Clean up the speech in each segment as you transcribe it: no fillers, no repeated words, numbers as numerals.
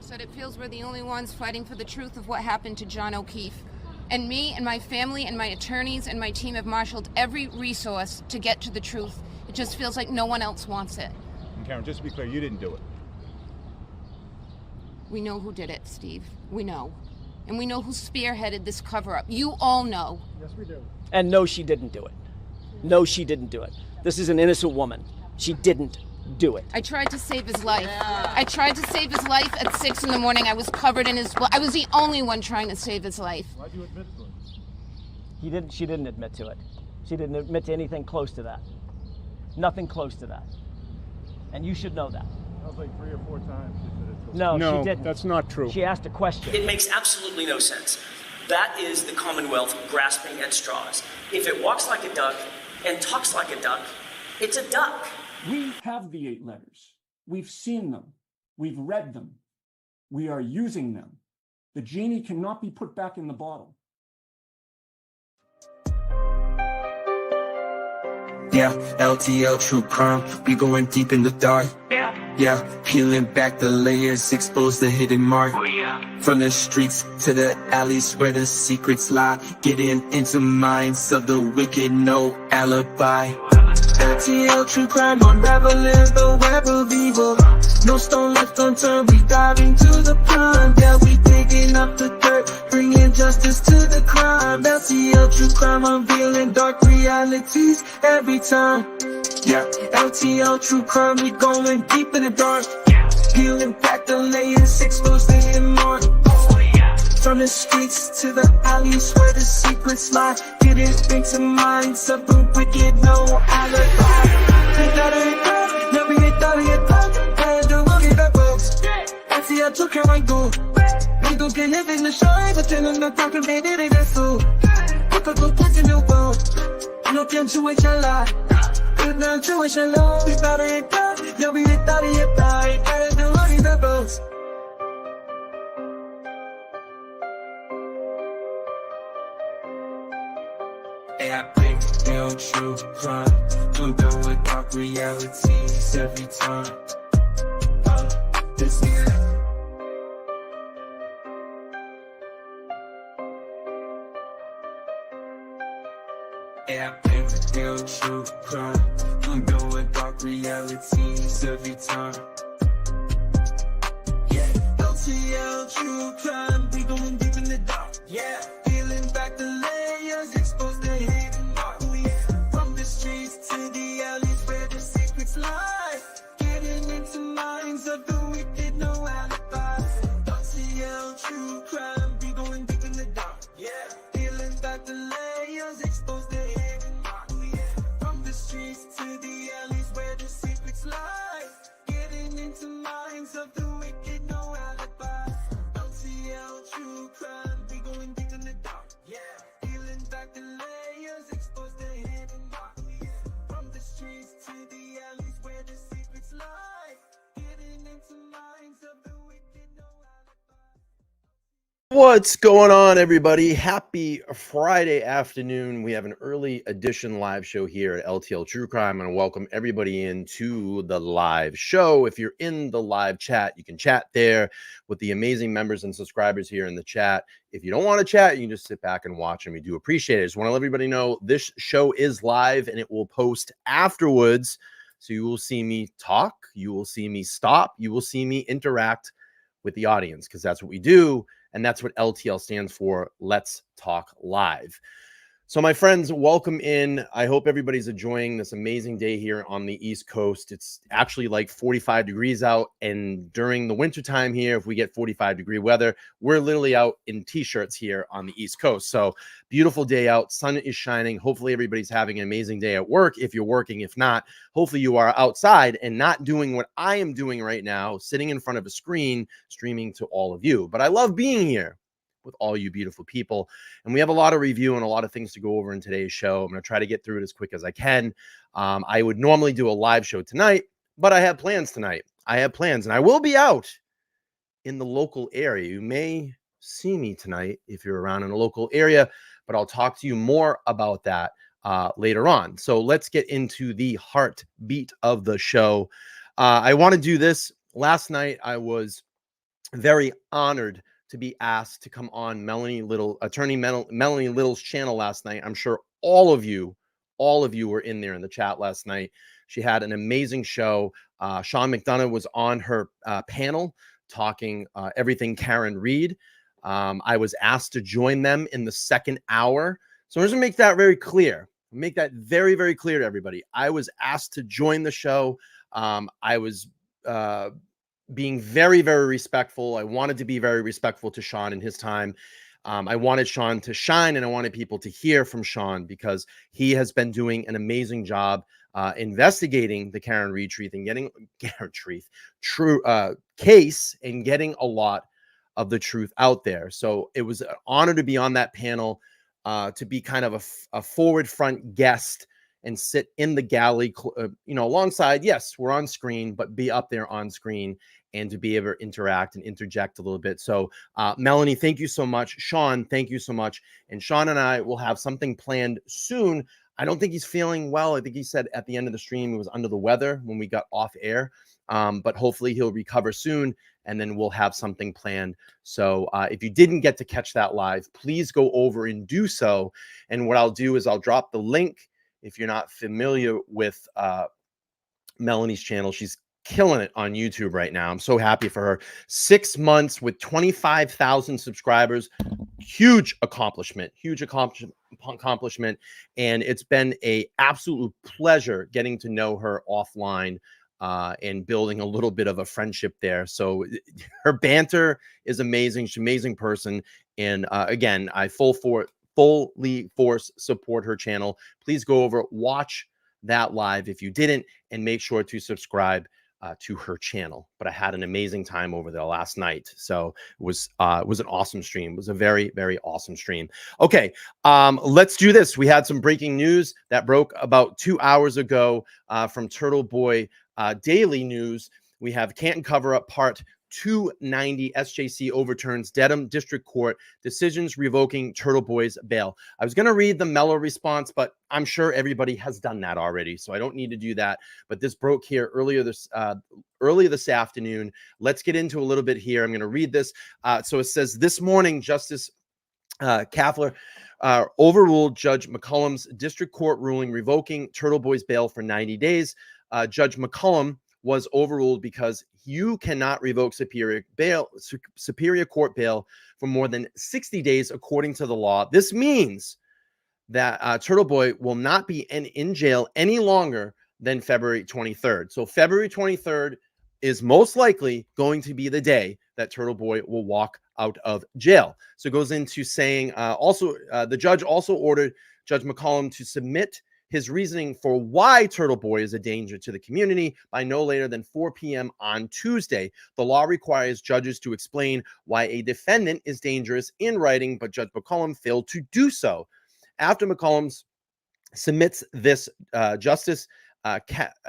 said it feels we're the only ones fighting for the truth of what happened to John O'Keefe. And me and my family and my attorneys and my team have marshaled every resource to get to the truth. It just feels like no one else wants it. And Karen, just to be clear, you didn't do it. We know who did it, Steve. We know. And we know who spearheaded this cover-up. You all know. Yes, we do. And no, she didn't do it. No, she didn't do it. This is an innocent woman. She didn't do it. I tried to save his life. I tried to save his life at 6 in the morning. I was covered in his blood. I was the only one trying to save his life. Why'd you admit to it? She didn't admit to it. She didn't admit to anything close to that. Nothing close to that. And you should know that. That was like 3 or 4 times she said it to No, us. she didn't. That's not true. She asked a question. It makes absolutely no sense. That is the Commonwealth grasping at straws. If it walks like a duck and talks like a duck, it's a duck. We have the 8 letters. We've seen them. We've read them. We are using them. The genie cannot be put back in the bottle. Yeah, LTL true crime. We going deep in the dark. Yeah, peeling back the layers, expose the hidden mark. From the streets to the alleys where the secrets lie. Getting into minds of the wicked, no alibi. LTL true crime, unraveling the web of evil. No stone left unturned, we dive into the pond. Yeah, we digging up the dirt, bringing justice to the crime. LTL true crime, unveiling dark realities every time. Yeah, LTL true crime, we going deep in the dark. Peeling back the layers, expose the hidden mark. From the streets to the alleys where the secrets lie. Getting into minds of the wicked, no alibi. Never get thought of your thought. And the look at the folks. LTL true crime, I go. We don't get live in the show, but then I'm not talking about it, ain't that so? Look at the place in the world. No can to which I lie. No to which I love. We thought of your thought. Yeah, we thought of your thought. And the look at the folks. I think they'll true crime. I'm done with dark realities every time. This is I think they'll true crime. I'm done with dark realities every time. Yeah, LTL true crime. We going deep in the dark. Yeah, peeling back the layers, expose the hidden mark. From the streets to the alleys where the secrets lie. Getting into minds of the wicked, no alibi. LTL true crime. We going deep in the dark. Yeah, peeling back the layers, expose the hidden mark. From the streets to the alleys where the secrets lie. Getting into minds of the wicked, no alibi. LTL true crime. We going deep in the dark. Yeah, peeling back the layers, expose the hidden mark. From the streets to the alleys where the secrets lie. Getting into minds of the wicked, no alibi. What's going on, everybody? Happy Friday afternoon. We have an early edition live show here at LTL True Crime. I want to welcome everybody into the live show. If you're in the live chat, you can chat there with the amazing members and subscribers here in the chat. If you don't want to chat, you can just sit back and watch, and we do appreciate it. I just want to let everybody know this show is live, and it will post afterwards. So you will see me talk, you will see me stop, you will see me interact with the audience, because that's what we do. And that's what LTL stands for. Let's Talk Live. So my friends, welcome in. I hope everybody's enjoying this amazing day here on the East Coast. It's actually like 45 degrees out. And during the wintertime here, if we get 45-degree weather, we're literally out in t-shirts here on the East Coast. So beautiful day out. Sun is shining. Hopefully everybody's having an amazing day at work. If you're working, if not, hopefully you are outside and not doing what I am doing right now, sitting in front of a screen, streaming to all of you. But I love being here with all you beautiful people. And we have a lot of review and a lot of things to go over in today's show. I'm going to try to get through it as quick as I can. I would normally do a live show tonight, but I have plans tonight. I have plans, and I will be out in the local area. You may see me tonight if you're around in a local area, but I'll talk to you more about that later on. So let's get into the heartbeat of the show. I want to do this. Last night I was very honored to be asked to come on Melanie Little's channel last night. I'm sure all of you were in there in the chat last night. She had an amazing show. Sean McDonough was on her panel talking everything Karen Reed. I was asked to join them in the second hour. So I'm just gonna make that very clear. Make that very, very clear to everybody. I was asked to join the show. I was being very, very respectful. I wanted to be very respectful to Sean and his time. I wanted Sean to shine, and I wanted people to hear from Sean because he has been doing an amazing job investigating the Karen Reed truth and getting case and getting a lot of the truth out there. So it was an honor to be on that panel, to be kind of a forward front guest and sit in the galley, alongside. Yes, we're on screen, but be up there on screen and to be able to interact and interject a little bit. So, Melanie, thank you so much. Sean, thank you so much. And Sean and I will have something planned soon. I don't think he's feeling well. I think he said at the end of the stream he was under the weather when we got off air. But hopefully he'll recover soon, and then we'll have something planned. So if you didn't get to catch that live, please go over and do so. And what I'll do is I'll drop the link. If you're not familiar with Melanie's channel, she's killing it on YouTube right now. I'm so happy for her. 6 months with 25,000 subscribers. Huge accomplishment. And it's been a absolute pleasure getting to know her offline and building a little bit of a friendship there. So her banter is amazing. She's an amazing person. And again, I fully support her channel. Please go over, watch that live if you didn't, and make sure to subscribe to her channel. But I had an amazing time over there last night. So it was an awesome stream. It was a very, very awesome stream. Okay, let's do this. We had some breaking news that broke about 2 hours ago from Turtle Boy Daily News. We have Canton cover-up part 290, SJC overturns Dedham District Court decisions revoking Turtle Boy's bail. I was going to read the Mellow response, but I'm sure everybody has done that already, so I don't need to do that. But this broke here earlier this afternoon. Let's get into a little bit here. I'm going to read this. So it says, this morning, Justice Kaffler overruled Judge McCollum's district court ruling revoking Turtle Boy's bail for 90 days. Judge McCollum was overruled because you cannot revoke superior court bail for more than 60 days according to the law. This means that Turtle Boy will not be in jail any longer than February 23rd. So February 23rd is most likely going to be the day that Turtle Boy will walk out of jail. So it goes into saying the judge also ordered Judge McCollum to submit his reasoning for why Turtle Boy is a danger to the community by no later than 4 p.m. on Tuesday. The law requires judges to explain why a defendant is dangerous in writing, but Judge McCollum failed to do so. After McCollum submits this, Justice I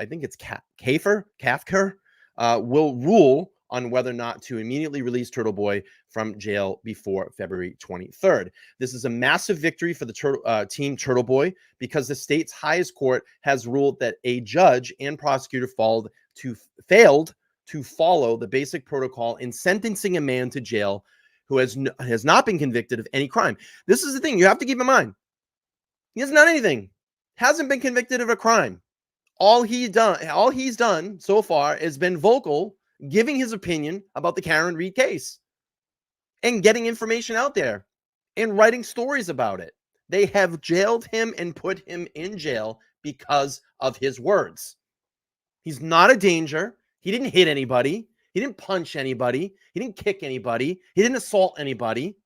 think it's Kafker will rule on whether or not to immediately release Turtle Boy from jail before February 23rd. This is a massive victory for the team Turtle Boy because the state's highest court has ruled that a judge and prosecutor failed to follow the basic protocol in sentencing a man to jail who has not been convicted of any crime. This is the thing you have to keep in mind. He hasn't done anything. Hasn't been convicted of a crime. All he's done so far has been vocal, giving his opinion about the Karen Reed case and getting information out there and writing stories about it. They have jailed him and put him in jail because of his words. He's not a danger. He didn't hit anybody. He didn't punch anybody. He didn't kick anybody. He didn't assault anybody.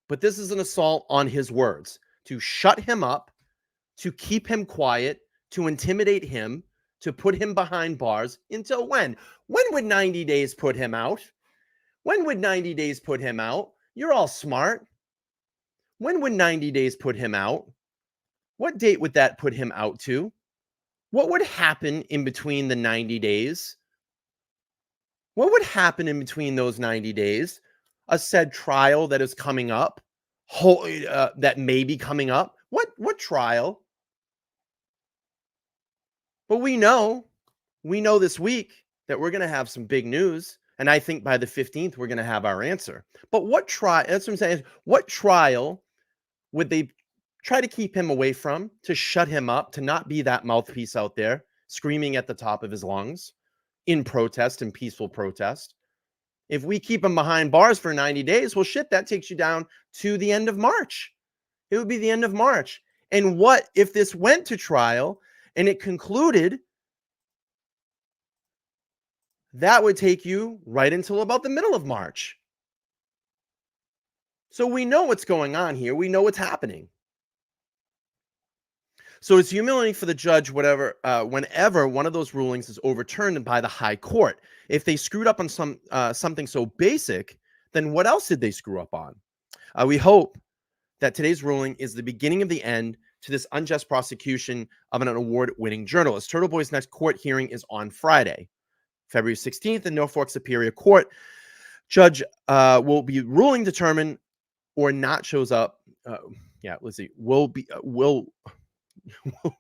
But this is an assault on his words, to shut him up, to keep him quiet, to intimidate him, to put him behind bars until when? When would 90 days put him out? When would 90 days put him out? You're all smart. When would 90 days put him out? What date would that put him out to? What would happen in between the 90 days? What would happen in between those 90 days? A said trial that is coming up, that may be coming up. What trial? But we know this week that we're going to have some big news. And I think by the 15th, we're going to have our answer. But what trial, that's what I'm saying, what trial would they try to keep him away from, to shut him up, to not be that mouthpiece out there screaming at the top of his lungs in protest and peaceful protest? If we keep him behind bars for 90 days, well, shit, that takes you down to the end of March. It would be the end of March. And what if this went to trial and it concluded? That would take you right until about the middle of March. So we know what's going on here. We know what's happening. So it's humiliating for the judge, whenever one of those rulings is overturned by the high court. If they screwed up on something so basic, then what else did they screw up on? We hope that today's ruling is the beginning of the end to this unjust prosecution of an award-winning journalist. Turtle Boy's next court hearing is on Friday, February 16th in Norfolk Superior Court. Judge will be ruling determine or not shows up.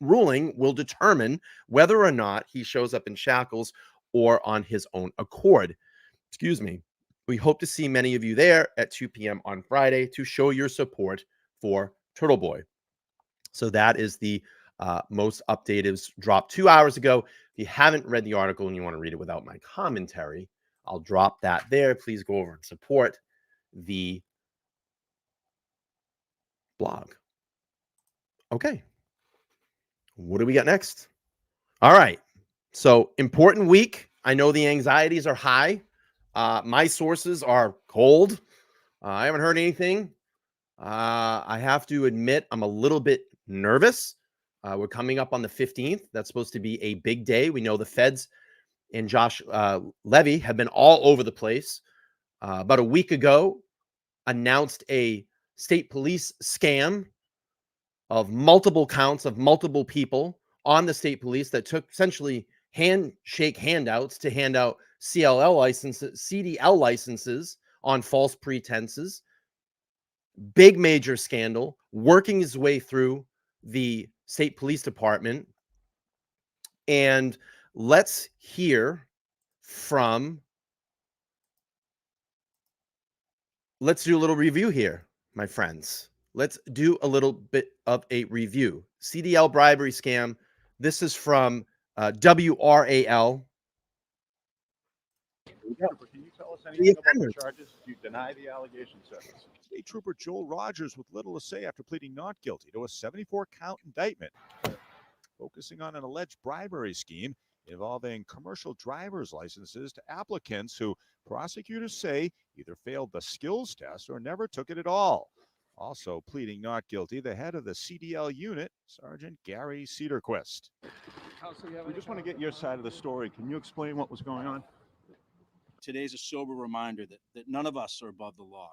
Ruling will determine whether or not he shows up in shackles or on his own accord. Excuse me. We hope to see many of you there at 2 p.m. on Friday to show your support for Turtle Boy. So that is the most updated, dropped 2 hours ago. If you haven't read the article and you want to read it without my commentary, I'll drop that there. Please go over and support the blog. Okay. What do we got next? All right. So, important week. I know the anxieties are high. My sources are cold. I haven't heard anything. I have to admit, I'm a little bit nervous. We're coming up on the 15th. That's supposed to be a big day. We know the feds and Josh Levy have been all over the place. About a week ago, announced a state police scam of multiple counts of multiple people on the state police that took essentially handshake handouts to hand out CDL licenses on false pretenses. Big major scandal, working his way through the state police department. And let's do a little review here, my friends. Let's do a little bit of a review. CDL bribery scam. This is from WRAL. Can you tell us anything about the charges? You deny the allegations, sir. State Trooper Joel Rogers with little to say after pleading not guilty to a 74-count indictment, focusing on an alleged bribery scheme involving commercial driver's licenses to applicants who prosecutors say either failed the skills test or never took it at all. Also pleading not guilty, the head of the CDL unit, Sergeant Gary Cedarquist. We just want to get your side of the story. Can you explain what was going on? Today's a sober reminder that none of us are above the law.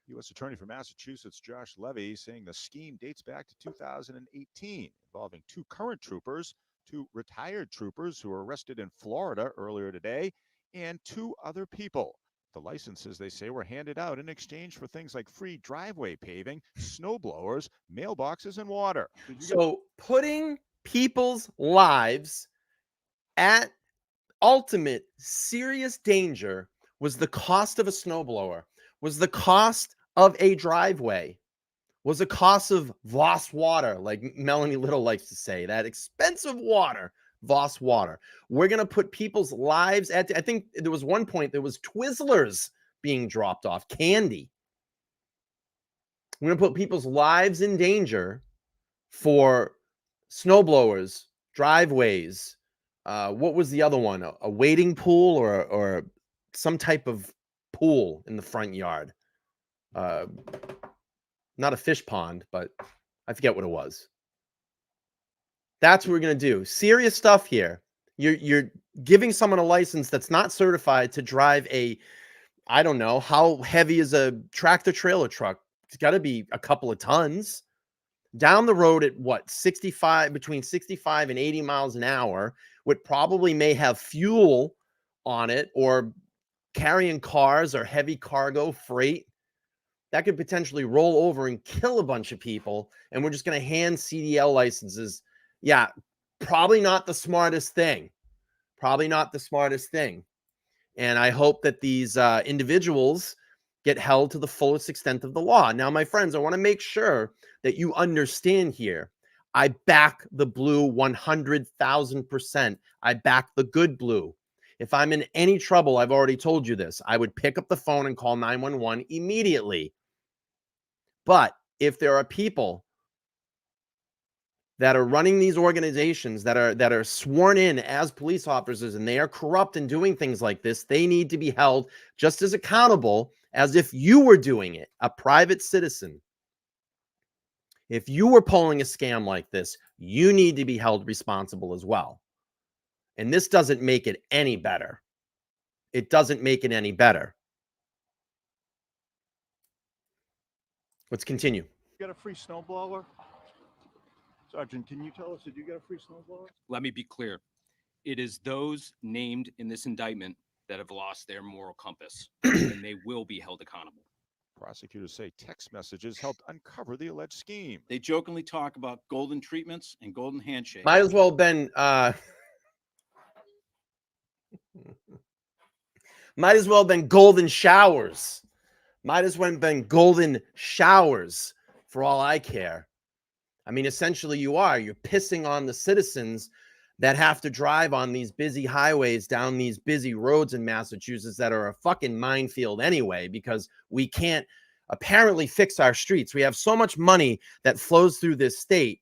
U.S. Attorney for Massachusetts Josh Levy saying the scheme dates back to 2018, involving two current troopers, two retired troopers who were arrested in Florida earlier today, and two other people. The licenses, they say, were handed out in exchange for things like free driveway paving, snow blowers, mailboxes, and water. So putting people's lives at ultimate serious danger was the cost of a snowblower, was the cost of a driveway, was the cost of Voss water, like Melanie Little likes to say, that expensive water, Voss water. We're going to put people's lives at, I think there was one point there was Twizzlers being dropped off, candy. We're going to put people's lives in danger for snowblowers, driveways. What was the other one? A wading pool or some type of pool in the front yard. Not a fish pond, but I forget what it was. That's what we're going to do. Serious stuff here. You're giving someone a license that's not certified to drive a, I don't know, how heavy is a tractor trailer truck? It's got to be a couple of tons. Down the road at what, between 65 and 80 miles an hour, which probably may have fuel on it or carrying cars or heavy cargo freight. That could potentially roll over and kill a bunch of people. And we're just going to hand CDL licenses. Yeah, probably not the smartest thing. Probably not the smartest thing. And I hope that these individuals get held to the fullest extent of the law. Now, my friends, I want to make sure that you understand here. I back the blue 100,000%. I back the good blue. If I'm in any trouble, I've already told you this, I would pick up the phone and call 911 immediately. But if there are people that are running these organizations that are sworn in as police officers and they are corrupt and doing things like this, they need to be held just as accountable as if you were doing it, a private citizen. If you were pulling a scam like this, you need to be held responsible as well. And this doesn't make it any better. It doesn't make it any better. Let's continue. You got a free snowblower? Sergeant, can you tell us, did you get a free snowblower? Let me be clear. It is those named in this indictment that have lost their moral compass, and they will be held accountable. Prosecutors say text messages helped uncover the alleged scheme. They jokingly talk about golden treatments and golden handshakes. Might as well have been might as well have been golden showers. Might as well have been golden showers for all I care. I mean, essentially you're pissing on the citizens that have to drive on these busy highways down these busy roads in Massachusetts that are a fucking minefield anyway, because we can't apparently fix our streets. We have so much money that flows through this state.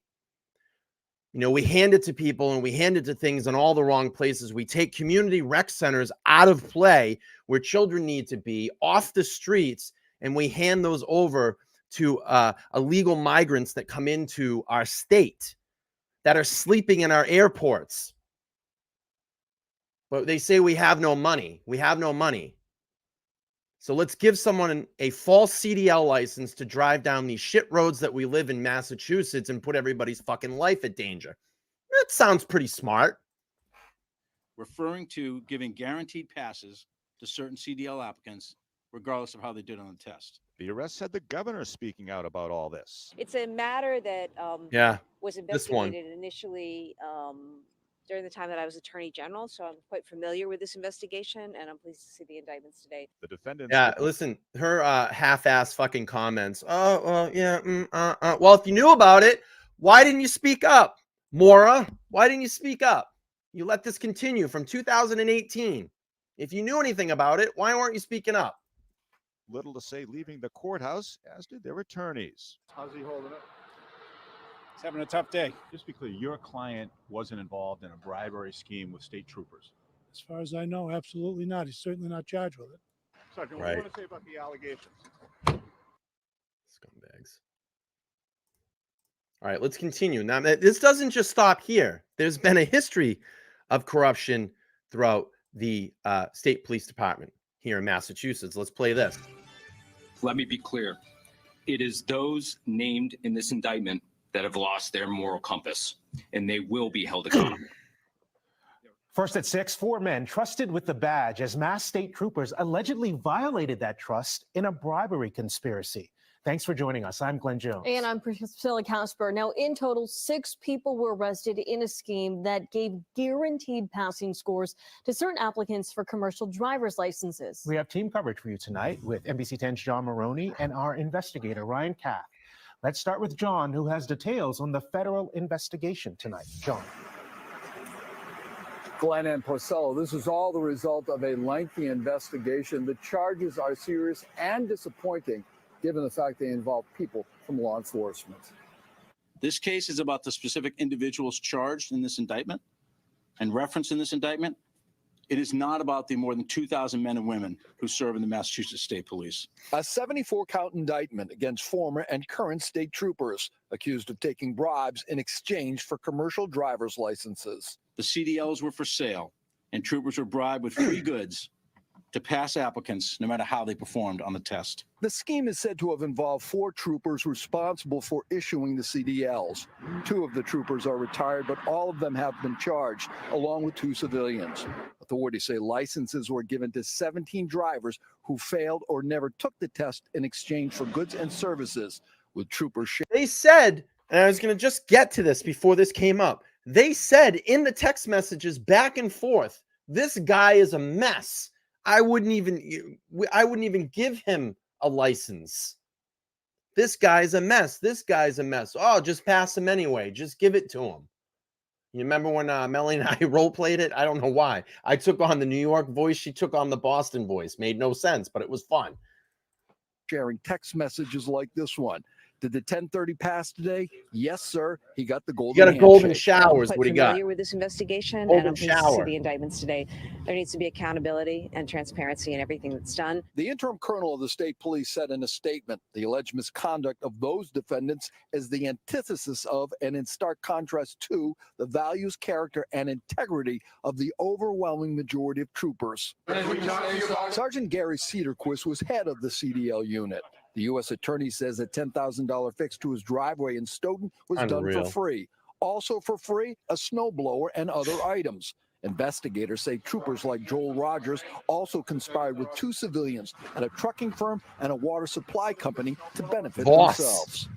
You know, we hand it to people and we hand it to things in all the wrong places. We take community rec centers out of play where children need to be, off the streets, and we hand those over to illegal migrants that come into our state, that are sleeping in our airports. But they say we have no money. We have no money. So let's give someone a false CDL license to drive down these shit roads that we live in Massachusetts and put everybody's fucking life at danger. That sounds pretty smart. Referring to giving guaranteed passes to certain CDL applicants, regardless of how they did on the test. The arrest had the governor speaking out about all this. It's a matter that was this one. investigated initially during the time that I was Attorney General, so I'm quite familiar with this investigation, and I'm pleased to see the indictments today. The defendants. Yeah, listen, her half-ass fucking comments. Oh, well, yeah. Well, if you knew about it, why didn't you speak up, Maura? Why didn't you speak up? You let this continue from 2018. If you knew anything about it, why weren't you speaking up? Little to say leaving the courthouse, as did their attorneys. How's he holding up? He's having a tough day. Just be clear, your client wasn't involved in a bribery scheme with state troopers. As far as I know, absolutely not. He's certainly not charged with it. Sergeant, what do you want to say about the allegations? Scumbags. All right, let's continue. Now, this doesn't just stop here. There's been a history of corruption throughout the state police department here in Massachusetts. Let's play this. Let me be clear. It is those named in this indictment that have lost their moral compass, and they will be held accountable. First at 6, 4 men trusted with the badge as mass state troopers allegedly violated that trust in a bribery conspiracy. Thanks for joining us. I'm Glenn Jones. And I'm Priscilla Casper. Now, in total, 6 people were arrested in a scheme that gave guaranteed passing scores to certain applicants for commercial driver's licenses. We have team coverage for you tonight with NBC 10's John Maroney and our investigator, Ryan Kath. Let's start with John, who has details on the federal investigation tonight. John. Glenn and Priscilla, this is all the result of a lengthy investigation. The charges are serious and disappointing, given the fact they involve people from law enforcement. This case is about the specific individuals charged in this indictment and referenced in this indictment. It is not about the more than 2,000 men and women who serve in the Massachusetts State Police. A 74-count indictment against former and current state troopers accused of taking bribes in exchange for commercial driver's licenses. The CDLs were for sale, and troopers were bribed with free goods to pass applicants no matter how they performed on the test. The scheme is said to have involved 4 troopers responsible for issuing the CDLs. 2 of the troopers are retired, but all of them have been charged, along with 2 civilians. Authorities say licenses were given to 17 drivers who failed or never took the test in exchange for goods and services, with troopers. They said, and I was going to just get to this before this came up, they said in the text messages back and forth, this guy is a mess. I wouldn't even give him a license. This guy's a mess. This guy's a mess. Oh, just pass him anyway. Just give it to him. You remember when Melanie and I role played it? I don't know why. I took on the New York voice. She took on the Boston voice. Made no sense, but it was fun. Sharing text messages like this one. Did the 1030 pass today? Yes, sir. He got the golden got a golden handshake. shower is Quite what he got. familiar with this investigation, Golden and I'm pleased to see shower. the indictments today. There needs to be accountability and transparency in everything that's done. The interim colonel of the state police said in a statement the alleged misconduct of those defendants is the antithesis of and in stark contrast to the values, character, and integrity of the overwhelming majority of troopers. Sergeant Gary Cedarquist was head of the CDL unit. The U.S. attorney says a $10,000 fix to his driveway in Stoughton was done Unreal. for free. Also for free, a snowblower and other items. Investigators say troopers like Joel Rogers also conspired with two civilians at a trucking firm and a water supply company to benefit themselves.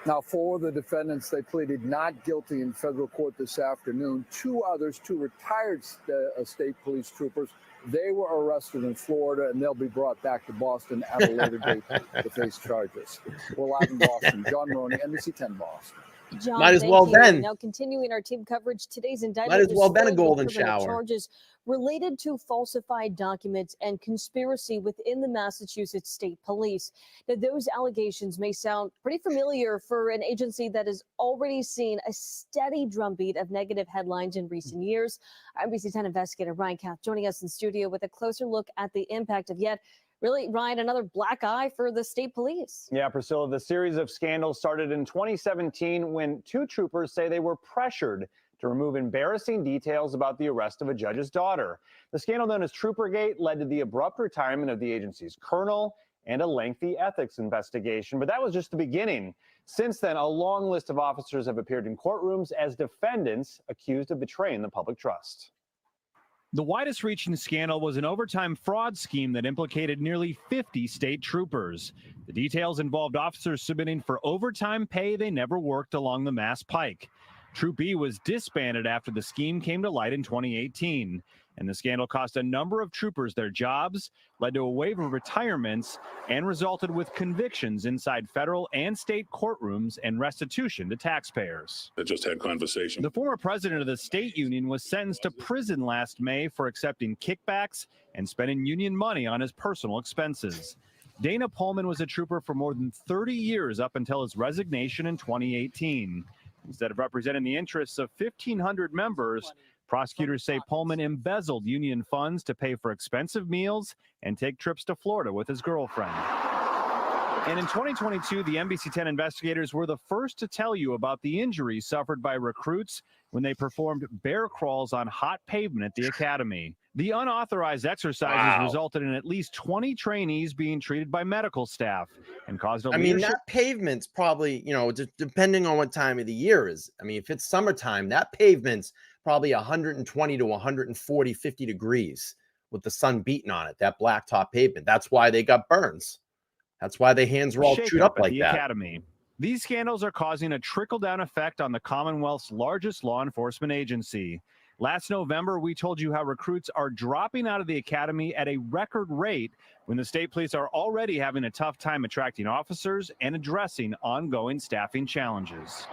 Now, four of the defendants, they pleaded not guilty in federal court this afternoon. Two others, two retired state police troopers, they were arrested in Florida, and they'll be brought back to Boston at a later date to face charges. We're live in Boston. John Maroney, NBC 10 Boston. John, Might as thank well you. been. Now, continuing our team coverage, today's indictment Might as well was been a filled with golden criminal shower. charges related to falsified documents and conspiracy within the Massachusetts State Police. Now, those allegations may sound pretty familiar for an agency that has already seen a steady drumbeat of negative headlines in recent years. NBC 10 investigator Ryan Kath joining us in studio with a closer look at the impact of yet really, Ryan, another black eye for the state police. Yeah, Priscilla, the series of scandals started in 2017 when two troopers say they were pressured to remove embarrassing details about the arrest of a judge's daughter. The scandal known as Troopergate led to the abrupt retirement of the agency's colonel and a lengthy ethics investigation. But that was just the beginning. Since then, a long list of officers have appeared in courtrooms as defendants accused of betraying the public trust. The widest-reaching scandal was an overtime fraud scheme that implicated nearly 50 state troopers. The details involved officers submitting for overtime pay they never worked along the Mass Pike. Troop E was disbanded after the scheme came to light in 2018. And the scandal cost a number of troopers their jobs, led to a wave of retirements, and resulted with convictions inside federal and state courtrooms and restitution to taxpayers. I just had conversation. The former president of the state union was sentenced to prison last May for accepting kickbacks and spending union money on his personal expenses. Dana Pullman was a trooper for more than 30 years up until his resignation in 2018. Instead of representing the interests of 1,500 members, prosecutors say Pullman embezzled union funds to pay for expensive meals and take trips to Florida with his girlfriend. And in 2022, the NBC 10 investigators were the first to tell you about the injuries suffered by recruits when they performed bear crawls on hot pavement at the academy. The unauthorized exercises resulted in at least 20 trainees being treated by medical staff and caused a I mean, that pavement's probably, depending on what time of the year is. I mean, if it's summertime, that pavement's probably 120 to 140, 50 degrees with the sun beating on it, that blacktop pavement. That's why they got burns. That's why their hands were all chewed up like that. Academy. These scandals are causing a trickle-down effect on the Commonwealth's largest law enforcement agency. Last November, we told you how recruits are dropping out of the academy at a record rate when the state police are already having a tough time attracting officers and addressing ongoing staffing challenges.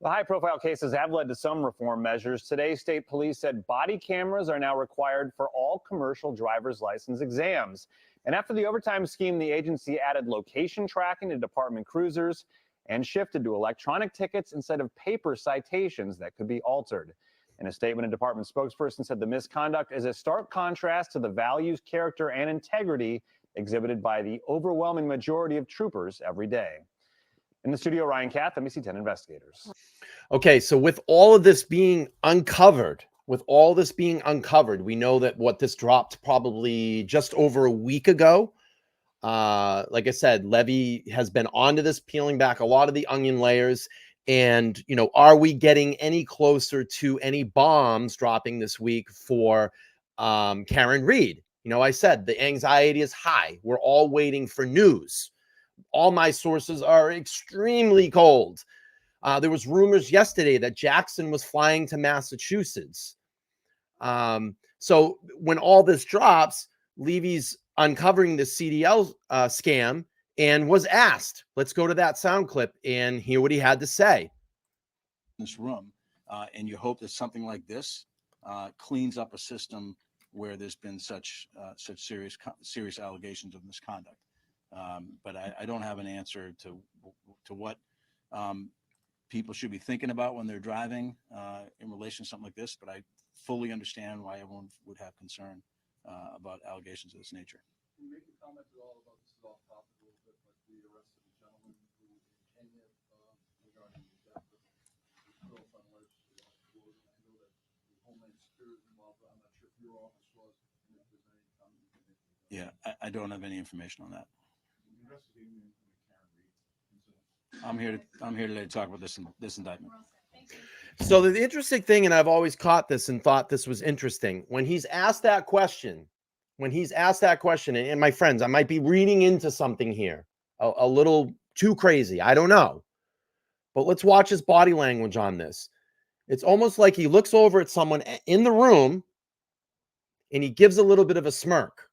The high-profile cases have led to some reform measures. Today, state police said body cameras are now required for all commercial driver's license exams. And after the overtime scheme, the agency added location tracking to department cruisers and shifted to electronic tickets instead of paper citations that could be altered. In a statement, a department spokesperson said the misconduct is a stark contrast to the values, character, and integrity exhibited by the overwhelming majority of troopers every day. In the studio, Ryan Kath, NBC 10 investigators. Okay, so with all of this being uncovered, we know that this dropped probably just over a week ago. Like I said, Levy has been onto this, peeling back a lot of the onion layers. And, are we getting any closer to any bombs dropping this week for Karen Reed? I said the anxiety is high. We're all waiting for news. All my sources are extremely cold. There was rumors yesterday that Jackson was flying to Massachusetts. So when all this drops, Levy's uncovering the CDL scam and was asked. Let's go to that sound clip and hear what he had to say. This room, and you hope that something like this cleans up a system where there's been such serious allegations of misconduct. But I don't have an answer to what people should be thinking about when they're driving in relation to something like this. But I fully understand why everyone would have concern about allegations of this nature. Can you make a comment at all about this? Is off topic a little bit, but the arrest of the gentleman who in Kenya regarding the death of his girlfriend alleged I know that the Homeland Security is involved. I'm not sure if your office was, and if there's any comment you can make. Yeah, I don't have any information on that. I'm here today to talk about this indictment. So the interesting thing, and I've always caught this and thought this was interesting, when he's asked that question, and my friends, I might be reading into something here a little too crazy. I don't know. But let's watch his body language on this. It's almost like he looks over at someone in the room and he gives a little bit of a smirk.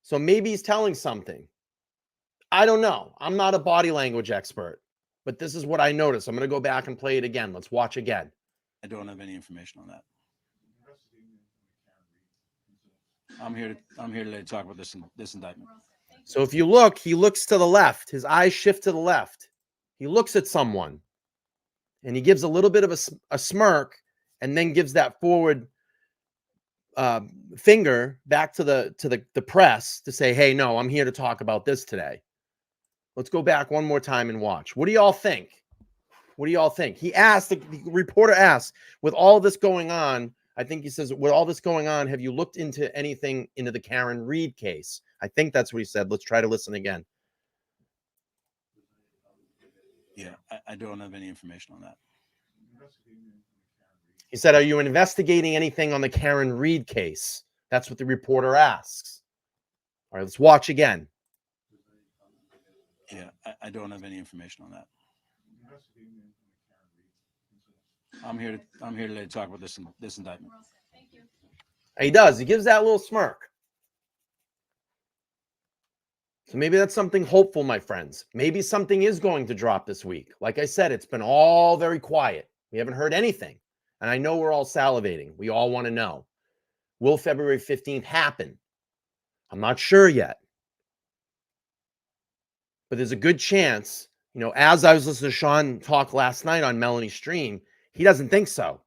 So maybe he's telling something. I don't know. I'm not a body language expert, but this is what I noticed. I'm going to go back and play it again. Let's watch again. I don't have any information on that. I'm here today to talk about this indictment. So if you look, he looks to the left. His eyes shift to the left. He looks at someone and he gives a little bit of a smirk and then gives that forward finger back to the press to say, hey, no, I'm here to talk about this today. Let's go back one more time and watch. What do y'all think? What do y'all think? He asked, the reporter asked, with all this going on, I think he says, with all this going on, have you looked into anything into the Karen Reed case? I think that's what he said. Let's try to listen again. Yeah, I don't have any information on that. He said, are you investigating anything on the Karen Reed case? That's what the reporter asks. All right, let's watch again. Yeah, I don't have any information on that. I'm here today to talk about this indictment. He does. He gives that little smirk. So maybe that's something hopeful, my friends. Maybe something is going to drop this week. Like I said, it's been all very quiet. We haven't heard anything. And I know we're all salivating. We all want to know. Will February 15th happen? I'm not sure yet. But there's a good chance, as I was listening to Sean talk last night on Melanie's stream, he doesn't think so.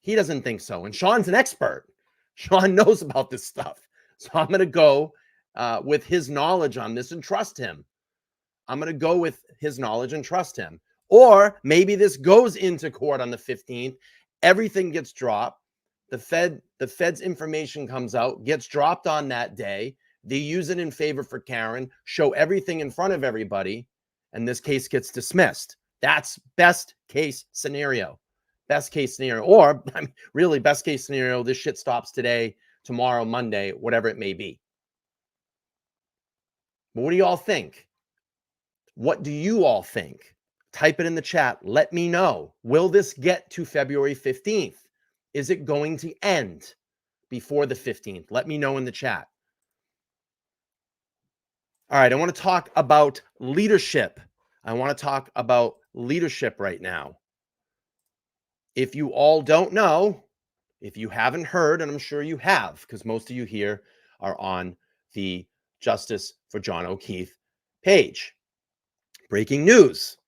He doesn't think so. And Sean's an expert. Sean knows about this stuff. So I'm going to go with his knowledge on this and trust him. I'm going to go with his knowledge and trust him. Or maybe this goes into court on the 15th. Everything gets dropped. The Fed's information comes out, gets dropped on that day. They use it in favor for Karen, show everything in front of everybody, and this case gets dismissed. That's best case scenario. Best case scenario. Or, really, best case scenario, this shit stops today, tomorrow, Monday, whatever it may be. But what do you all think? What do you all think? Type it in the chat. Let me know. Will this get to February 15th? Is it going to end before the 15th? Let me know in the chat. All right, I want to talk about leadership. I want to talk about leadership right now. If you all don't know, if you haven't heard, and I'm sure you have, because most of you here are on the Justice for John O'Keefe page. Breaking news.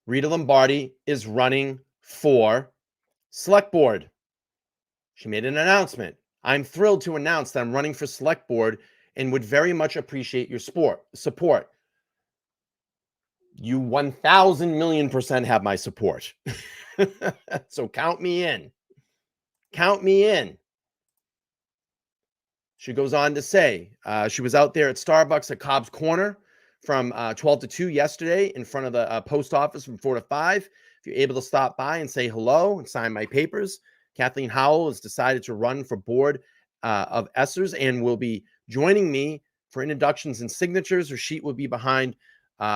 Rita Lombardi is running for Select Board. She made an announcement. I'm thrilled to announce that I'm running for Select Board and would very much appreciate your support. You 1,000,000,000% have my support. So count me in. Count me in. She goes on to say, she was out there at Starbucks at Cobb's Corner from 12 to 2 yesterday in front of the post office from 4 to 5. If you're able to stop by and say hello and sign my papers, Kathleen Howell has decided to run for board of Essers and will be joining me for introductions and signatures. Her sheet will be behind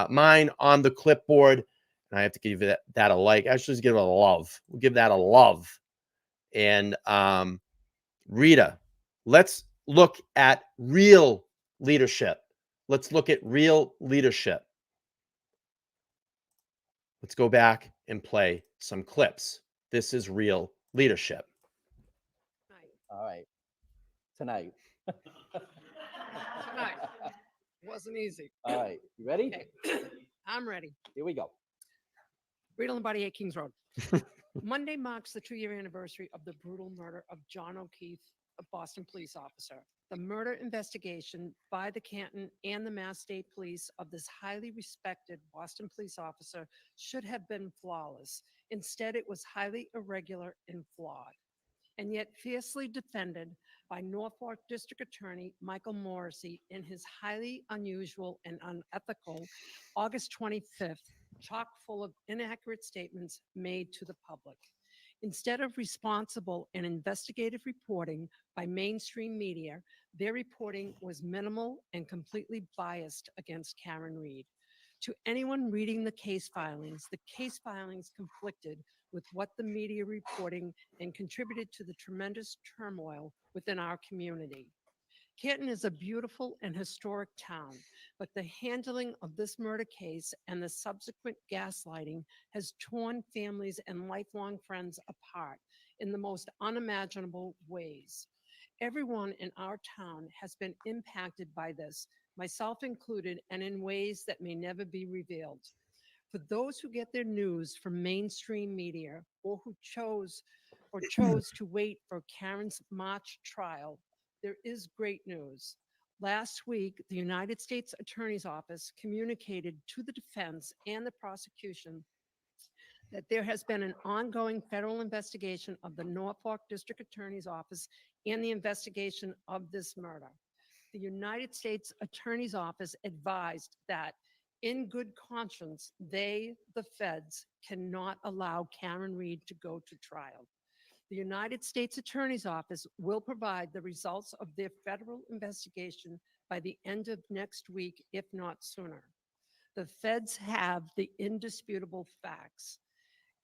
mine on the clipboard. And I have to give that a like. Actually, let's give it a love. We'll give that a love. And Rita, let's look at real leadership. Let's look at real leadership. Let's go back and play some clips. This is real leadership. All right. Tonight. Tonight. Wasn't easy. All right. You ready? Okay. I'm ready. Here we go. Rita Lombardi, 8 Kings Road. Monday marks the 2-year anniversary of the brutal murder of John O'Keefe, a Boston police officer. The murder investigation by the Canton and the Mass State Police of this highly respected Boston police officer should have been flawless. Instead, it was highly irregular and flawed, and yet fiercely defended by Norfolk District Attorney Michael Morrissey in his highly unusual and unethical August 25th, chock full of inaccurate statements made to the public. Instead of responsible and investigative reporting by mainstream media, their reporting was minimal and completely biased against Karen Reed. To anyone reading the case filings conflicted with what the media reporting and contributed to the tremendous turmoil within our community. Canton is a beautiful and historic town, but the handling of this murder case and the subsequent gaslighting has torn families and lifelong friends apart in the most unimaginable ways. Everyone in our town has been impacted by this, myself included, and in ways that may never be revealed. For those who get their news from mainstream media or who chose to wait for Karen's March trial, there is great news. Last week, the United States Attorney's Office communicated to the defense and the prosecution that there has been an ongoing federal investigation of the Norfolk District Attorney's Office and the investigation of this murder. The United States Attorney's Office advised that in good conscience, they, the feds, cannot allow Karen Reed to go to trial. The United States Attorney's Office will provide the results of their federal investigation by the end of next week, if not sooner. The feds have the indisputable facts.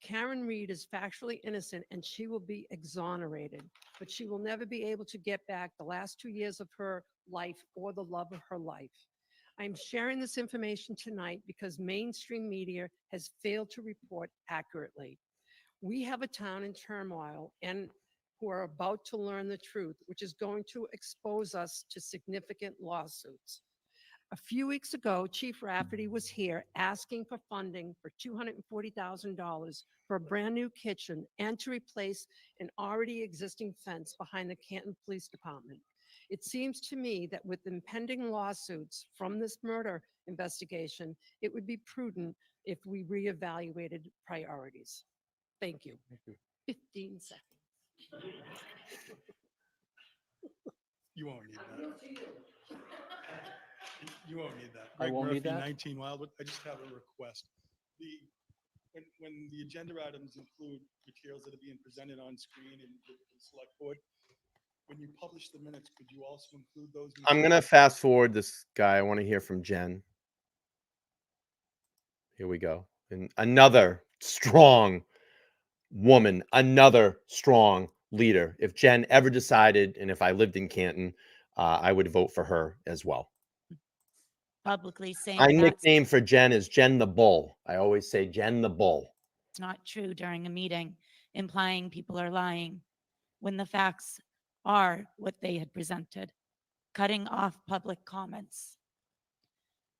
Karen Reed is factually innocent and she will be exonerated, but she will never be able to get back the last 2 years of her life or the love of her life. I'm sharing this information tonight because mainstream media has failed to report accurately. We have a town in turmoil and who are about to learn the truth, which is going to expose us to significant lawsuits. A few weeks ago, Chief Rafferty was here asking for funding for $240,000 for a brand new kitchen and to replace an already existing fence behind the Canton Police Department. It seems to me that with impending lawsuits from this murder investigation, it would be prudent if we reevaluated priorities. Thank you. 15 seconds. You won't need that. You won't need that. I Greg won't Murphy, need that? 19 Wildwood. I just have a request. When the agenda items include materials that are being presented on screen and the select board, when you publish the minutes, could you also include those? I'm going to fast forward this guy. I want to hear from Jen. Here we go. And another strong woman, another strong leader. If Jen ever decided, and if I lived in Canton, I would vote for her as well. Publicly saying My that's nickname for Jen is Jen the Bull. I always say Jen the Bull. not true during a meeting, implying people are lying when the facts are what they had presented, cutting off public comments.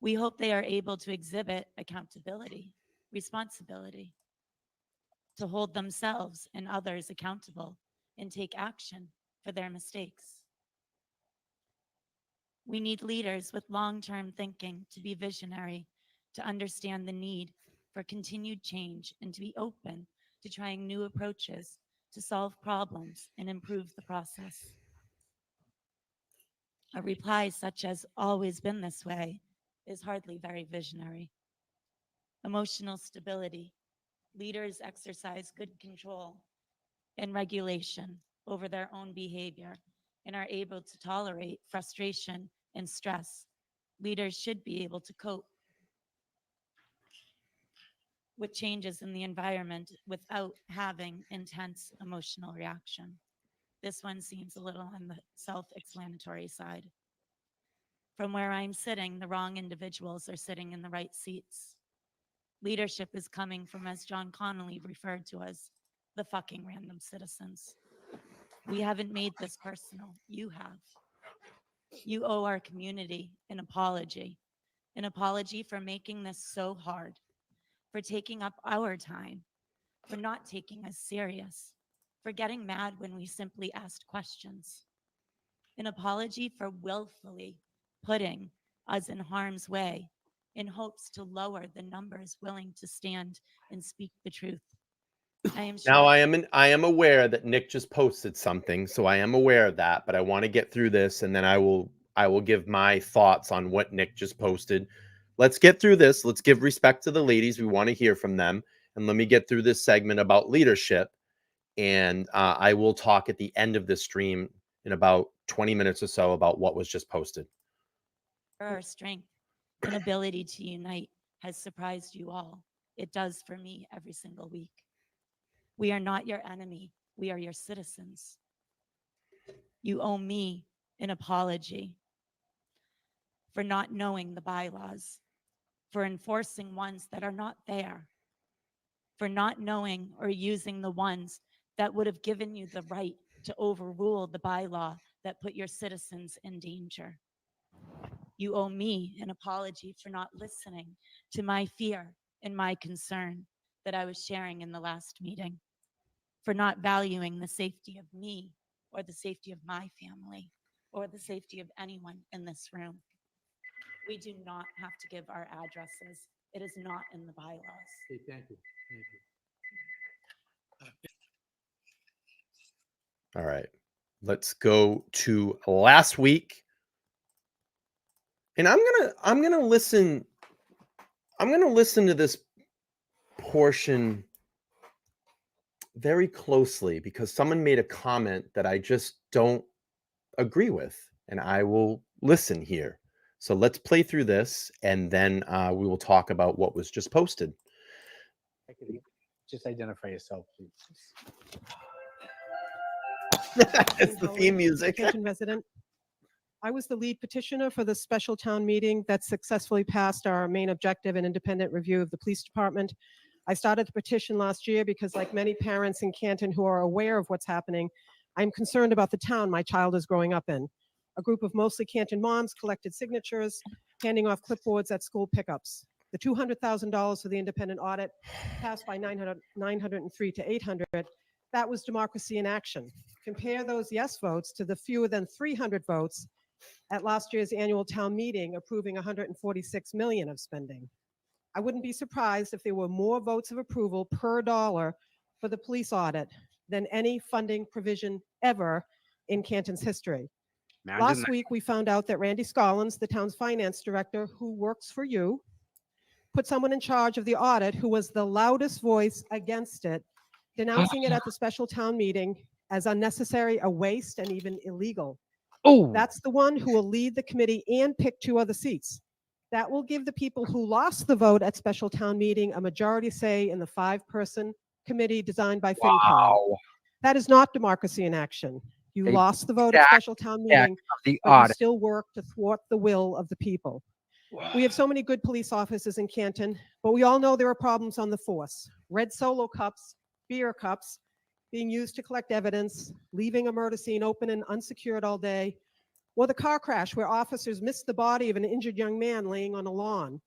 We hope they are able to exhibit accountability, responsibility, to hold themselves and others accountable and take action for their mistakes. We need leaders with long-term thinking to be visionary, to understand the need for continued change, and to be open to trying new approaches to solve problems and improve the process. A reply such as "always been this way" is hardly very visionary. Emotional stability. Leaders exercise good control and regulation over their own behavior and are able to tolerate frustration and stress. Leaders should be able to cope. with changes in the environment without having intense emotional reaction. This one seems a little on the self-explanatory side. From where I'm sitting, the wrong individuals are sitting in the right seats. Leadership is coming from, as John Connolly referred to as, the fucking random citizens. We haven't made this personal. You have. You owe our community an apology for making this so hard, for taking up our time, for not taking us serious, for getting mad when we simply asked questions. An apology for willfully putting us in harm's way in hopes to lower the numbers willing to stand and speak the truth. I am sure. Now I am aware that Nick just posted something, so I am aware of that, but I want to get through this and then I will give my thoughts on what Nick just posted. Let's get through this. Let's give respect to the ladies. We want to hear from them. And let me get through this segment about leadership. And I will talk at the end of this stream in about 20 minutes or so about what was just posted. Our strength and ability to unite has surprised you all. It does for me every single week. We are not your enemy. We are your citizens. You owe me an apology for not knowing the bylaws, for enforcing ones that are not there, for not knowing or using the ones that would have given you the right to overrule the bylaw that put your citizens in danger. You owe me an apology for not listening to my fear and my concern that I was sharing in the last meeting, for not valuing the safety of me or the safety of my family or the safety of anyone in this room. We do not have to give our addresses. It is not in the bylaws. Okay, thank you. All right. Let's go to last week. And I'm going to listen to this portion very closely because someone made a comment that I just don't agree with, and I will listen here. So let's play through this, and then we will talk about what was just posted. Just identify yourself, please. It's the theme music. Canton resident. I was the lead petitioner for the special town meeting that successfully passed our main objective and independent review of the police department. I started the petition last year because, like many parents in Canton who are aware of what's happening, I'm concerned about the town my child is growing up in. A group of mostly Canton moms collected signatures, handing off clipboards at school pickups. The $200,000 for the independent audit passed by 903 to 800. That was democracy in action. Compare those yes votes to the fewer than 300 votes at last year's annual town meeting approving 146 million of spending. I wouldn't be surprised if there were more votes of approval per dollar for the police audit than any funding provision ever in Canton's history. Last week, we found out that Randy Scollins, the town's finance director, who works for you, put someone in charge of the audit who was the loudest voice against it, denouncing it at the special town meeting as unnecessary, a waste, and even illegal. Oh, That's the one who will lead the committee and pick 2 other seats. That will give the people who lost the vote at special town meeting a majority say in the 5-person committee designed by FinCom. wow. That is not democracy in action. You A lost the vote at special town meeting, the but you audit. still work to thwart the will of the people. We have so many good police officers in Canton, but we all know there are problems on the force. Red Solo cups, beer cups, being used to collect evidence, leaving a murder scene open and unsecured all day, or the car crash where officers missed the body of an injured young man laying on a lawn.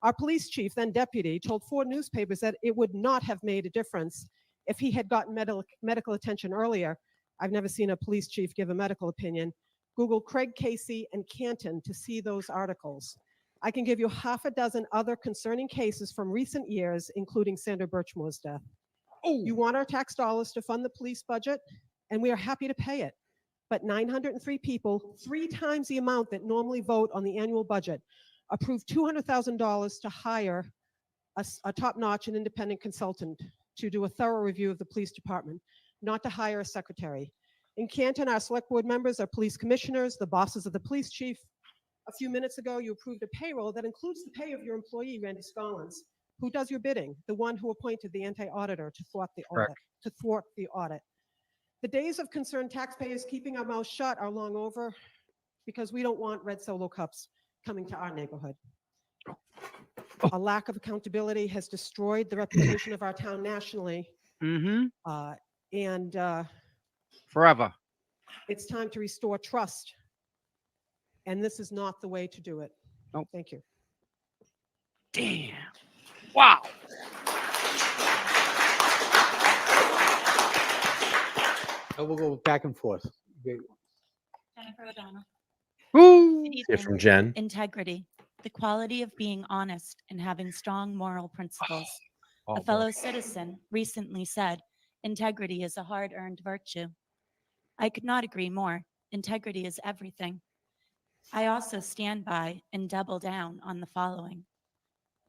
Our police chief, then deputy, told 4 newspapers that it would not have made a difference if he had gotten medical attention earlier. I've never seen a police chief give a medical opinion. Google Craig Casey and Canton to see those articles. I can give you half a dozen other concerning cases from recent years, including Sandra Birchmore's death. You want our tax dollars to fund the police budget, and we are happy to pay it. But 903 people, 3 times the amount that normally vote on the annual budget, approved $200,000 to hire a top-notch and independent consultant to do a thorough review of the police department, not to hire a secretary. In Canton, our select board members are police commissioners, the bosses of the police chief. A few minutes ago, you approved a payroll that includes the pay of your employee, Randy Scollins, Who does your bidding? The one who appointed the anti-auditor to thwart the Correct. audit, to thwart the audit. The days of concerned taxpayers keeping our mouths shut are long over because we don't want red Solo cups coming to our neighborhood. A lack of accountability has destroyed the reputation of our town nationally. And Forever. it's time to restore trust. And this is not the way to do it. Nope. Thank you. Damn. Wow. And we'll go back and forth. Okay. Jennifer O'Donnell. Woo! Good Hear evening. from Jen. Integrity, the quality of being honest and having strong moral principles. Oh, A fellow citizen recently said, integrity is a hard-earned virtue. I could not agree more. Integrity is everything. I also stand by and double down on the following.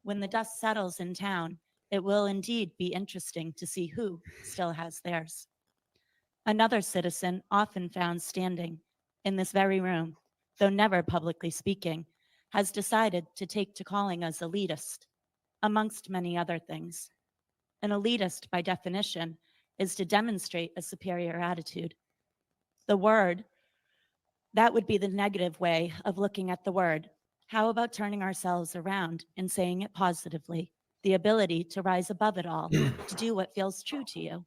When the dust settles in town, it will indeed be interesting to see who still has theirs. Another citizen often found standing in this very room, though never publicly speaking, has decided to take to calling us elitist, amongst many other things. An elitist, by definition, is to demonstrate a superior attitude. The word, that would be the negative way of looking at the word. How about turning ourselves around and saying it positively? The ability to rise above it all, to do what feels true to you.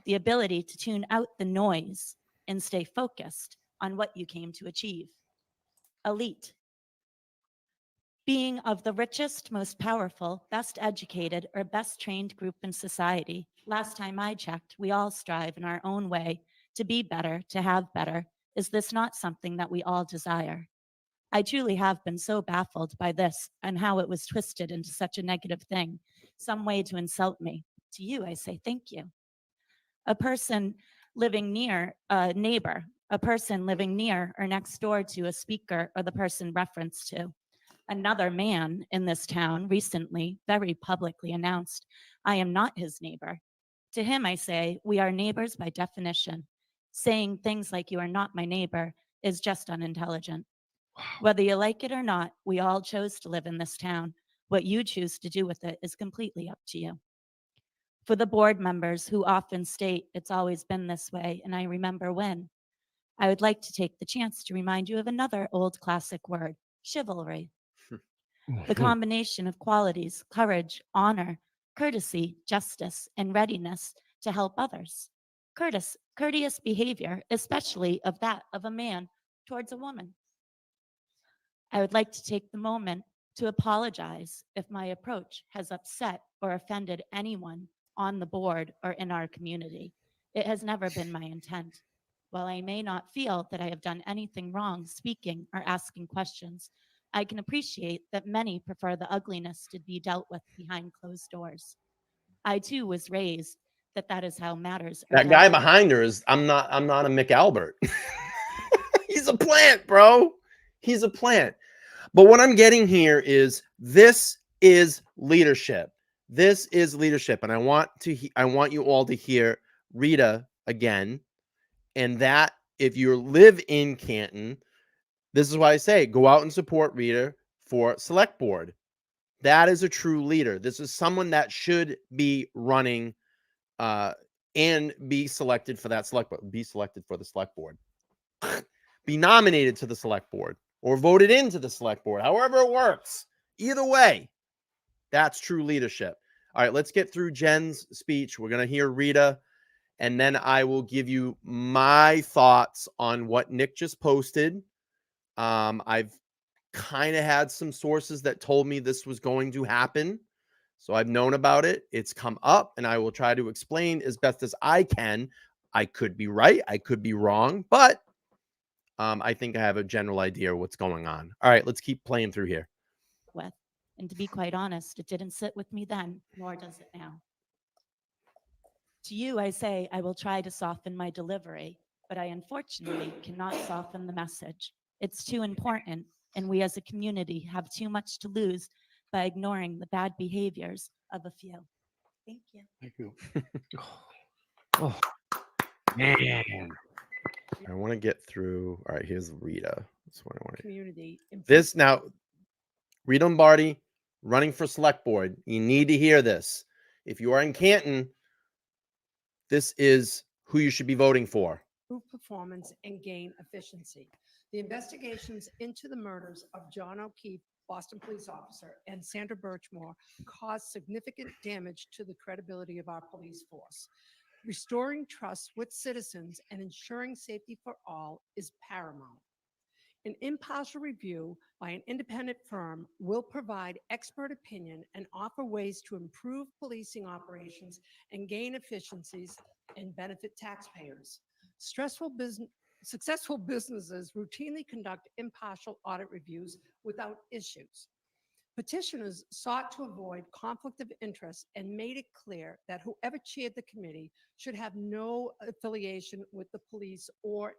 The ability to tune out the noise and stay focused on what you came to achieve. Elite. Being of the richest, most powerful, best educated, or best trained group in society. Last time I checked, we all strive in our own way to be better, to have better. Is this not something that we all desire? I truly have been so baffled by this and how it was twisted into such a negative thing, some way to insult me. To you, I say thank you. A person living near a neighbor, a person living near or next door to a speaker or the person referenced to. Another man in this town recently very publicly announced, I am not his neighbor. To him, I say, we are neighbors by definition. Saying things like you are not my neighbor is just unintelligent. Whether you like it or not, we all chose to live in this town. What you choose to do with it is completely up to you. For the board members who often state it's always been this way, and I remember when, I would like to take the chance to remind you of another old classic word, chivalry. The combination of qualities, courage, honor, courtesy, justice, and readiness to help others. Courteous behavior, especially of that of a man towards a woman. I would like to take the moment to apologize if my approach has upset or offended anyone on the board or in our community. It has never been my intent. While I may not feel that I have done anything wrong speaking or asking questions, I can appreciate that many prefer the ugliness to be dealt with behind closed doors. I too was raised that is how matters are That guy dealt with. behind her is I'm not a McAlbert. He's a plant, bro. He's a plant. But what I'm getting here is this is leadership. This is leadership, and I want you all to hear Rita again. And that if you live in Canton, this is why I say go out and support Rita for select board. That is a true leader. This is someone that should be running and be selected for that select board. Be selected for the select board. Be nominated to the select board or voted into the select board. However it works. Either way, that's true leadership. All right, let's get through Jen's speech. We're going to hear Rita, and then I will give you my thoughts on what Nick just posted. I've kind of had some sources that told me this was going to happen. So I've known about it. It's come up, and I will try to explain as best as I can. I could be right. I could be wrong, but I think I have a general idea of what's going on. All right, let's keep playing through here. With. And to be quite honest, it didn't sit with me then, nor does it now. To you, I say I will try to soften my delivery, but I unfortunately cannot soften the message. It's too important, and we as a community have too much to lose by ignoring the bad behaviors of a few. Thank you. Thank you. Oh, man. I want to get through. All right, here's Rita. That's what I want to. Community. This now, Rita Lombardi, running for select board, you need to hear this. If you are in Canton, this is who you should be voting for. Improve performance and gain efficiency. The investigations into the murders of John O'Keefe, Boston police officer, and Sandra Birchmore caused significant damage to the credibility of our police force. Restoring trust with citizens and ensuring safety for all is paramount. An impartial review by an independent firm will provide expert opinion and offer ways to improve policing operations and gain efficiencies and benefit taxpayers. Successful businesses routinely conduct impartial audit reviews without issues. Petitioners sought to avoid conflict of interest and made it clear that whoever chaired the committee should have no affiliation with the police or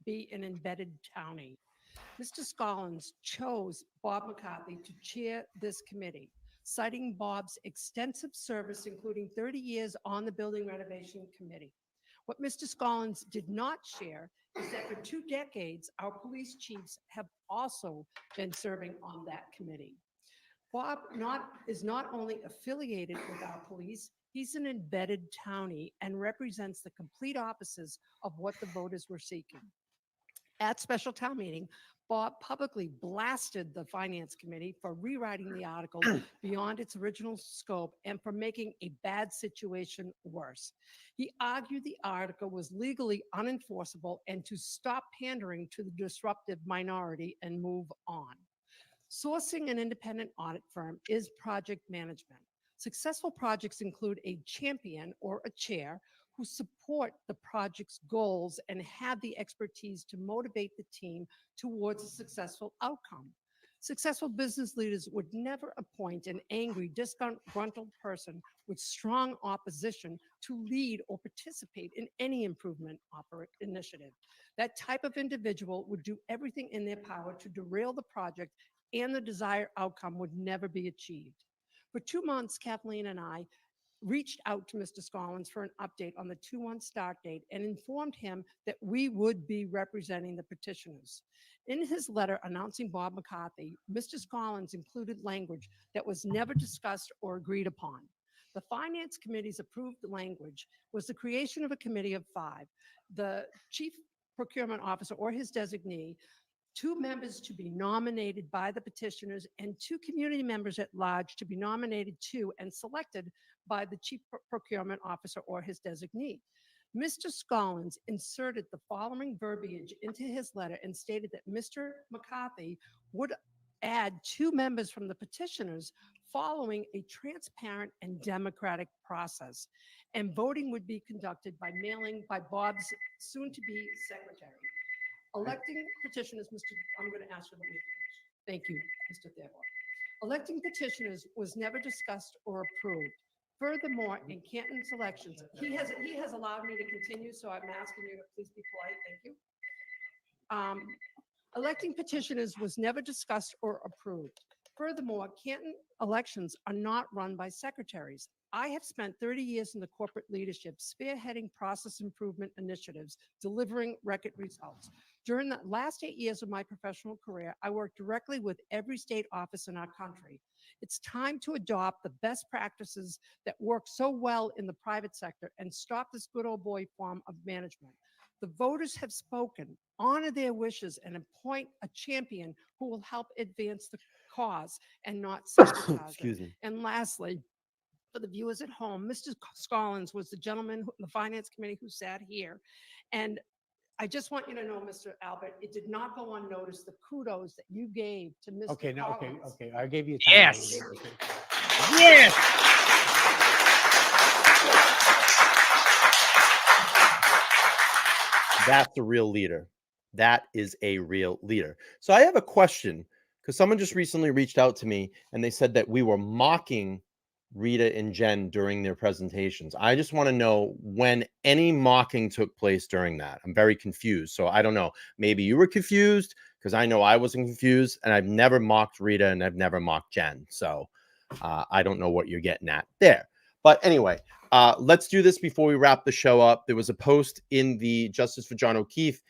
be an embedded townie. Mr. Scollins chose Bob McCarthy to chair this committee, citing Bob's extensive service, including 30 years on the Building Renovation Committee. What Mr. Scollins did not share is that for 2 decades, our police chiefs have also been serving on that committee. Bob is not only affiliated with our police, he's an embedded townie and represents the complete opposites of what the voters were seeking. At special town meeting, Bob publicly blasted the Finance Committee for rewriting the article beyond its original scope and for making a bad situation worse. He argued the article was legally unenforceable and to stop pandering to the disruptive minority and move on. Sourcing an independent audit firm is project management. Successful projects include a champion or a chair who support the project's goals and have the expertise to motivate the team towards a successful outcome. Successful business leaders would never appoint an angry, disgruntled person with strong opposition to lead or participate in any improvement initiative. That type of individual would do everything in their power to derail the project, and the desired outcome would never be achieved. For 2 months, Kathleen and I reached out to Mr. Scollins for an update on the 2/1 start date and informed him that we would be representing the petitioners. In his letter announcing Bob McCarthy, Mr. Scollins included language that was never discussed or agreed upon. The Finance Committee's approved language was the creation of a committee of 5, the chief procurement officer or his designee, 2 members to be nominated by the petitioners, and 2 community members at large to be nominated to and selected by the chief procurement officer or his designee. Mr. Scollins inserted the following verbiage into his letter and stated that Mr. McCarthy would add 2 members from the petitioners following a transparent and democratic process, and voting would be conducted by mailing by Bob's soon-to-be secretary. Electing petitioners, I'm going to ask you to let me finish. Thank you, Mr. Thayer. Electing petitioners was never discussed or approved. Furthermore, in Canton's elections, he has allowed me to continue, so I'm asking you to please be polite. Thank you. Electing petitioners was never discussed or approved. Furthermore, Canton elections are not run by secretaries. I have spent 30 years in the corporate leadership, spearheading process improvement initiatives, delivering record results. During the last 8 years of my professional career, I worked directly with every state office in our country. It's time to adopt the best practices that work so well in the private sector and stop this good old boy form of management. The voters have spoken. Honor their wishes and appoint a champion who will help advance the cause and not sabotage Excuse it. me. And lastly, for the viewers at home, Mr. Scollins was the gentleman, the Finance Committee who sat here. And I just want you to know, Mr. Albert, it did not go unnoticed, the kudos that you gave to Mr. Okay, no, okay, Collins. okay. I gave you time. Yes. Okay. Yes. That's a real leader. That is a real leader. So I have a question, because someone just recently reached out to me and they said that we were mocking Rita and Jen during their presentations. I just want to know when any mocking took place during that. I'm very confused. So I don't know. Maybe you were confused, because I know I wasn't confused, and I've never mocked Rita and I've never mocked Jen. So I don't know what you're getting at there. But anyway, let's do this before we wrap the show up. There was a post in the Justice for John O'Keefe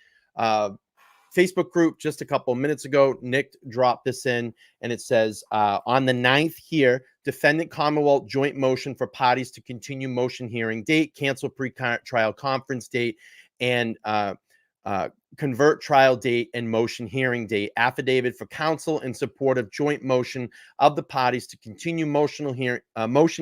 Facebook group just a couple of minutes ago. Nick dropped this in, and it says on the 9th here, defendant Commonwealth joint motion for parties to continue motion hearing date, cancel pre-trial conference date, and convert trial date and motion hearing date. Affidavit for counsel in support of joint motion of the parties to continue motion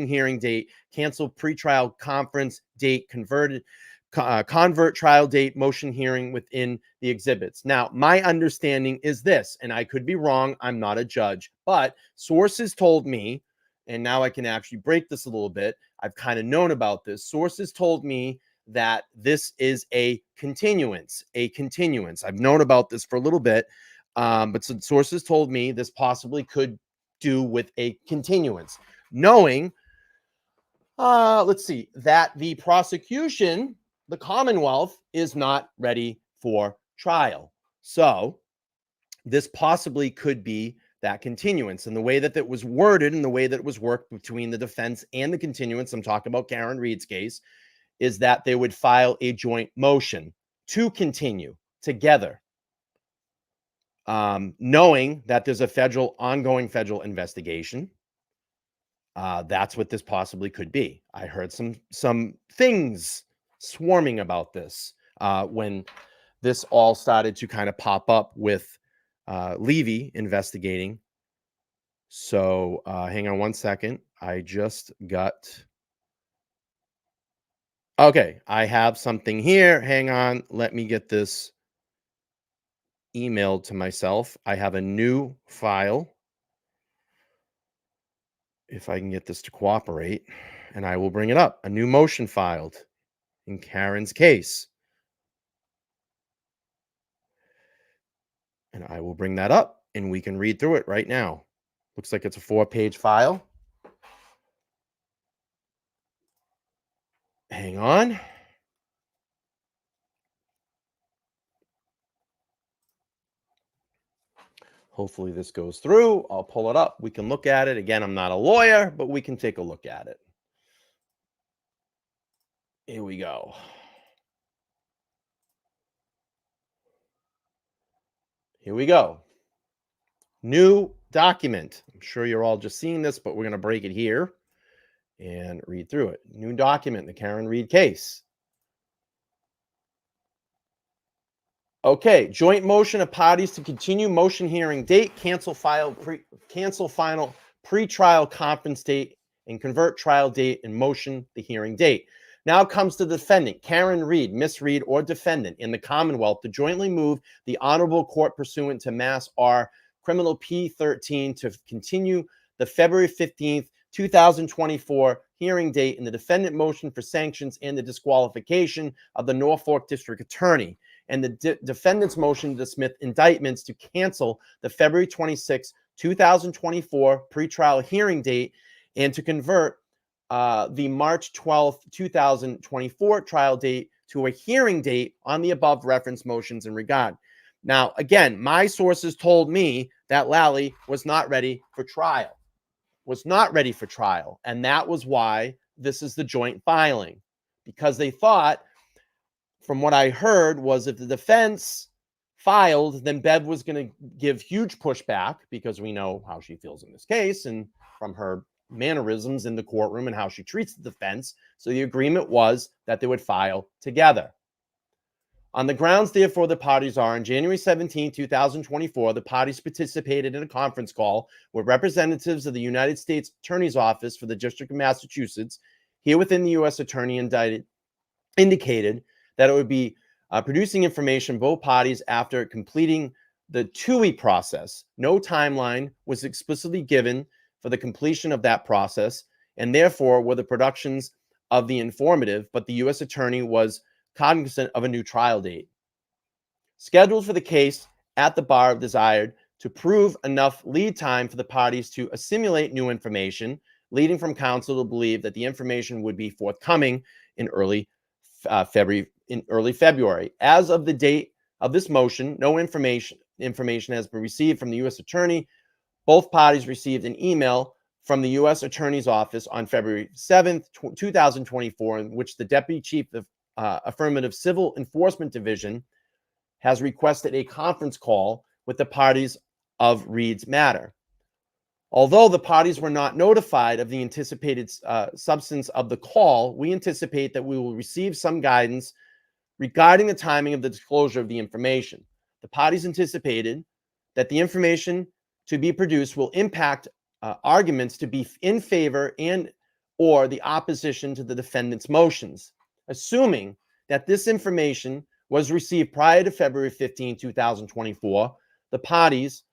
hearing date, cancel pretrial conference date, convert trial date, motion hearing within the exhibits. Now, my understanding is this, and I could be wrong. I'm not a judge, but sources told me, and now I can actually break this a little bit. I've kind of known about this. Sources told me that this is a continuance. I've known about this for a little bit, but some sources told me this possibly could do with a continuance, knowing, let's see, that the prosecution, the Commonwealth, is not ready for trial. So this possibly could be that continuance. And the way that it was worded and the way that it was worked between the defense and the continuance, I'm talking about Karen Reed's case, is that they would file a joint motion to continue together, knowing that there's a ongoing federal investigation. That's what this possibly could be. I heard some things swarming about this when this all started to kind of pop up with Levy investigating. So hang on one second. I just got... Okay, I have something here. Hang on. Let me get this emailed to myself. I have a new file. If I can get this to cooperate, and I will bring it up. A new motion filed in Karen's case. And I will bring that up, and we can read through it right now. Looks like it's a 4-page file. Hang on. Hopefully this goes through. I'll pull it up. We can look at it. Again, I'm not a lawyer, but we can take a look at it. Here we go. Here we go. New document. I'm sure you're all just seeing this, but we're going to break it here and read through it. New document, the Karen Reed case. Okay, joint motion of parties to continue motion hearing date, cancel final pre-trial conference date, and convert trial date and motion the hearing date. Now comes the defendant, Karen Reed, Miss Reed, or defendant in the Commonwealth to jointly move the Honorable Court pursuant to Mass R Criminal P13 to continue the February 15th, 2024 hearing date in the defendant motion for sanctions and the disqualification of the Norfolk District Attorney, and the defendant's motion to dismiss indictments to cancel the February 26, 2024 pretrial hearing date and to convert the March 12, 2024 trial date to a hearing date on the above referenced motions in regard. Now, again, my sources told me that Lally was not ready for trial. And that was why this is the joint filing, because they thought, from what I heard, was if the defense filed, then Bev was going to give huge pushback, because we know how she feels in this case and from her mannerisms in the courtroom and how she treats the defense. So the agreement was that they would file together. On the grounds, therefore, the parties are, on January 17, 2024, the parties participated in a conference call with representatives of the United States Attorney's Office for the District of Massachusetts, here within the U.S. Attorney indicated that it would be producing information both parties after completing the TUI process. No timeline was explicitly given for the completion of that process, and therefore were the productions of the informative, but the U.S. Attorney was cognizant of a new trial date. Scheduled for the case at the bar desired to prove enough lead time for the parties to assimilate new information, leading from counsel to believe that the information would be forthcoming in early February. As of the date of this motion, no information has been received from the U.S. Attorney. Both parties received an email from the U.S. Attorney's Office on February 7th, 2024, in which the Deputy Chief of Affirmative Civil Enforcement Division has requested a conference call with the parties of Reed's matter. Although the parties were not notified of the anticipated substance of the call, we anticipate that we will receive some guidance regarding the timing of the disclosure of the information. The parties anticipated that the information to be produced will impact arguments to be in favor and or the opposition to the defendant's motions. Assuming that this information was received prior to February 15, 2024, the parties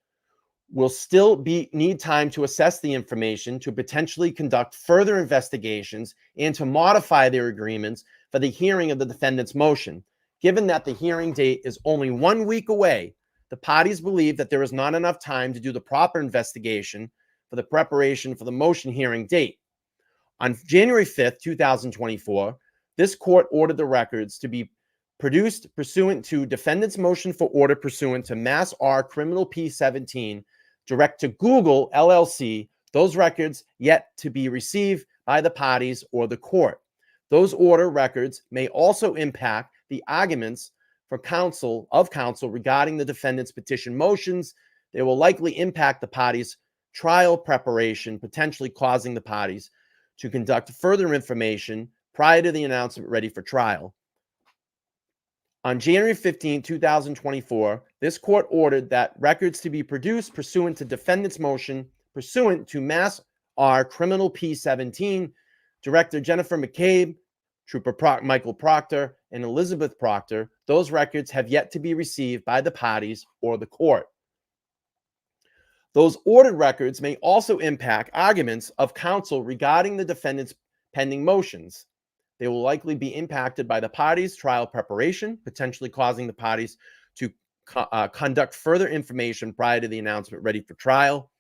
will still need time to assess the information, to potentially conduct further investigations, and to modify their agreements for the hearing of the defendant's motion. Given that the hearing date is only 1 week away, the parties believe that there is not enough time to do the proper investigation for the preparation for the motion hearing date. On January 5th, 2024, this court ordered the records to be produced pursuant to defendant's motion for order pursuant to Mass R Criminal P17, direct to Google LLC, those records yet to be received by the parties or the court. Those order records may also impact the arguments for counsel regarding the defendant's petition motions. They will likely impact the parties' trial preparation, potentially causing the parties to conduct further information prior to the announcement ready for trial. On January 15, 2024, this court ordered that records to be produced pursuant to defendant's motion, pursuant to Mass R Criminal P17, Director Jennifer McCabe, Trooper Michael Proctor, and Elizabeth Proctor. Those records have yet to be received by the parties or the court. Those ordered records may also impact arguments of counsel regarding the defendant's pending motions. They will likely be impacted by the parties' trial preparation, potentially causing the parties to conduct further information prior to the announcement ready for trial.